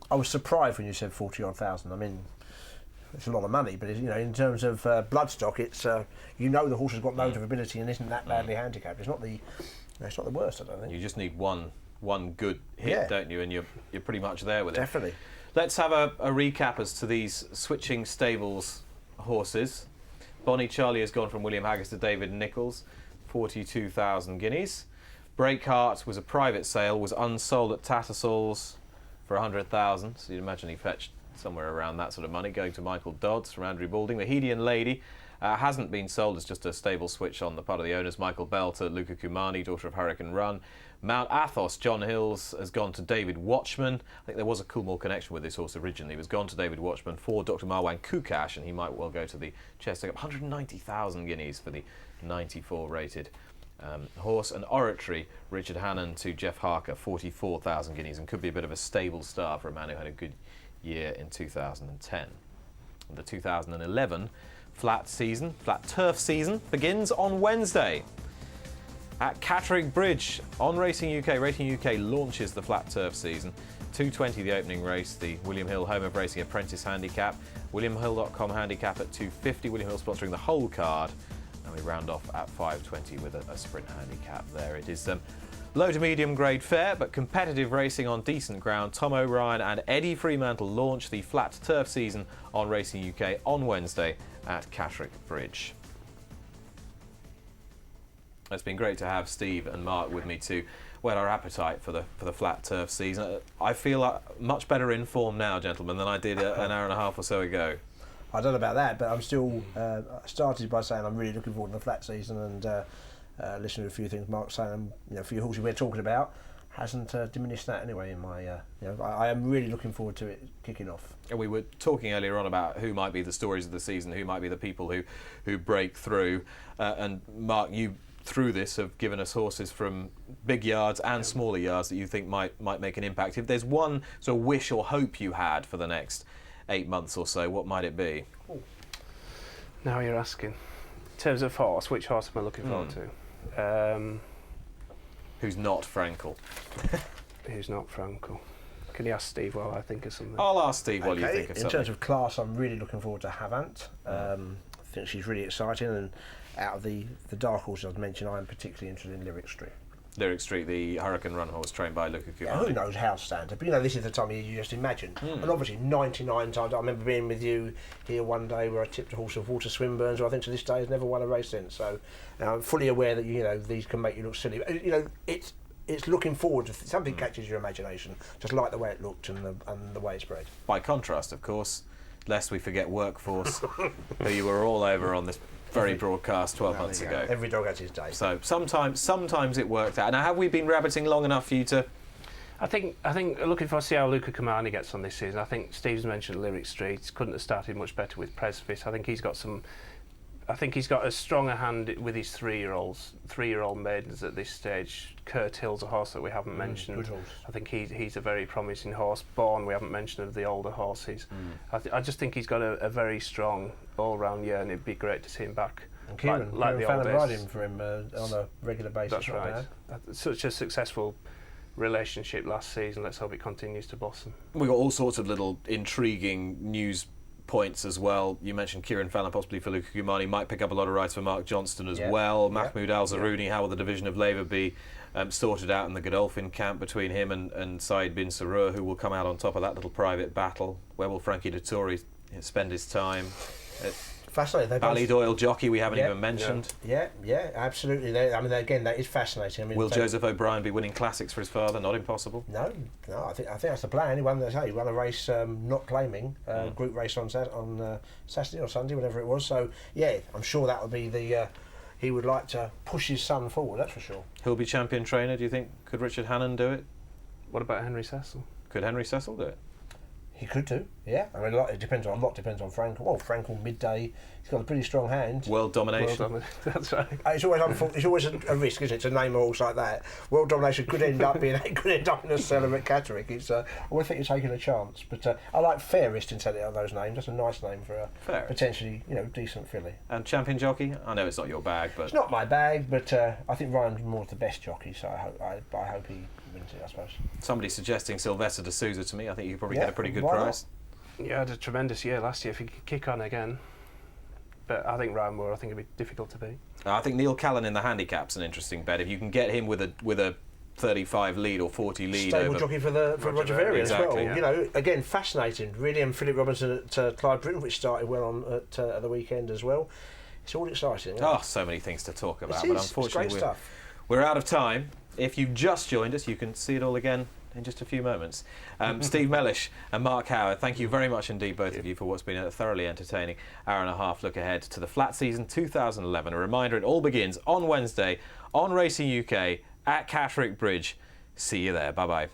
I was surprised when you said 40,000. I mean, it's a lot of money, but in terms of bloodstock, it's the horse has got loads of ability and isn't that badly handicapped. It's not the worst, I don't think. You just need one good hit, don't you? And you're pretty much there with it. Definitely. Let's have a recap as to these switching stables horses. Bonnie Charlie has gone from William Haggis to David Nichols, 42,000 guineas. Breakheart was a private sale, was unsold at Tattersall's for 100,000. So you'd imagine he fetched somewhere around that sort of money, going to Michael Dodds from Andrew Balding. The Hedian Lady hasn't been sold. It's just a stable switch on the part of the owners. Michael Bell to Luca Kumani, daughter of Hurricane Run. Mount Athos, John Hills, has gone to David Watchman. I think there was a Coolmore connection with this horse originally. It was gone to David Watchman for Dr. Marwan Kukash, and he might well go to the Chester Cup. 190,000 guineas for the 94 rated horse. And Oratory, Richard Hannon to Jeff Harker, 44,000 guineas, and could be a bit of a stable star for a man who had a good year in 2010. The 2011 flat turf season begins on Wednesday at Catterick Bridge on Racing UK. Racing UK launches the flat turf season. 2:20 the opening race, the William Hill Home of Racing Apprentice Handicap. WilliamHill.com handicap at 250. William Hill sponsoring the whole card, and we round off at 5:20 with a sprint handicap there. It is low to medium grade fare, but competitive racing on decent ground. Tom O'Brien and Eddie Fremantle launch the flat turf season on Racing UK on Wednesday at Catterick Bridge. It's been great to have Steve and Mark with me to whet our appetite for the flat turf season. I feel much better informed now, gentlemen, than I did an hour and a half or so ago. I don't know about that, but I'm still started by saying I'm really looking forward to the flat season, and listening to a few things Mark's saying, a few horses we're talking about hasn't diminished that anyway. In my, I am really looking forward to it kicking off. And we were talking earlier on about who might be the stories of the season, who might be the people who break through. And Mark, you through this have given us horses from big yards and smaller yards that you think might make an impact. If there's one sort of wish or hope you had for the next 8 months or so, what might it be? Now you're asking. In terms of horse, which horse am I looking forward to? Who's not Frankel? Who's not Frankel? Can you ask Steve while I think of something? I'll ask Steve while you think of something. In terms of class, I'm really looking forward to Havant. I think she's really exciting, and out of the dark horses I've mentioned, I'm particularly interested in Lyric Street. Lyric Street, the Hurricane Run horse trained by Luca Yeah, Cumani. who knows how standard? But this is the time of year you just imagine. And obviously 99 times. I remember being with you here one day where I tipped a horse of Walter Swinburne's, who I think to this day has never won a race since. So I'm fully aware that these can make you look silly. It's looking forward to something catches your imagination, just like the way it looked and the way it's bred. By contrast, of course, lest we forget Workforce, who you were all over on this very broadcast 12 months ago. Every dog has his day. So sometimes it worked out. Now, have we been rabbiting long enough for you to? I think looking for see how Luca Cumani gets on this season. I think Steve's mentioned Lyric Street. Couldn't have started much better with Precipice. I think he's got a stronger hand with his three-year-old maidens at this stage. Kurt Hill's a horse that we haven't mentioned. Good horse. I think he's a very promising horse. Born, we haven't mentioned of the older horses. I just think he's got a very strong all-round year, and it'd be great to see him back. And Kieran the old Fallon days. riding for him on a regular basis. That's not right. bad. Such a successful relationship last season. Let's hope it continues to blossom. We've got all sorts of little intriguing news points as well. You mentioned Kieran Fallon possibly for Luca Cumani, might pick up a lot of rides for Mark Johnston as well. Mahmoud Al-Zaruni, how will the division of Labour be sorted out in the Godolphin camp between him and Said bin Sarur, who will come out on top of that little private battle? Where will Frankie Dettori spend his time? Fascinating. Ballydoyle jockey we haven't even mentioned. Yeah, absolutely. Again, that is fascinating. Will Joseph O'Brien be winning classics for his father? Not impossible. No. I think that's the plan. He won a race not claiming, group race on Saturday or Sunday, whatever it was. So yeah, I'm sure that would be the. He would like to push his son forward. That's for sure. He'll be champion trainer. Do you think? Could Richard Hannon do it? What about Henry Cecil? Could Henry Cecil do it? He could do, yeah. A lot depends on Frankel. Well, Frankel midday, he's got a pretty strong hand. World domination. That's right. It's always a risk, isn't it, to name a horse like that. World domination could end up in a cellar at Catterick. I would think you're taking a chance, but I like Fairest instead of those names. That's a nice name for a potentially decent filly. And champion jockey? I know it's not your bag, but it's not my bag. But I think Ryan's more the best jockey, so I hope he wins it. I suppose. Somebody suggesting Sylvester de Souza to me. I think you could probably get a pretty good price. Yeah, had a tremendous year last year. If he could kick on again. But I think Ryan Moore, it'd be difficult to beat. I think Neil Callan in the handicap's an interesting bet. If you can get him with a 35 lead or 40 lead stable over jockey for Roger Varian exactly, as well. yeah. Again, fascinating. Really, and Philip Robinson at Clyde Britton, which started well on at the weekend as well. It's all exciting. Oh, so many things to talk about. But unfortunately, it's great stuff. We're out of time. If you've just joined us, you can see it all again in just a few moments. Steve Mellish and Mark Howard, thank you very much indeed, both of you, for what's been a thoroughly entertaining hour and a half look ahead to the flat season 2011. A reminder, it all begins on Wednesday on Racing UK at Catterick Bridge. See you there. Bye-bye.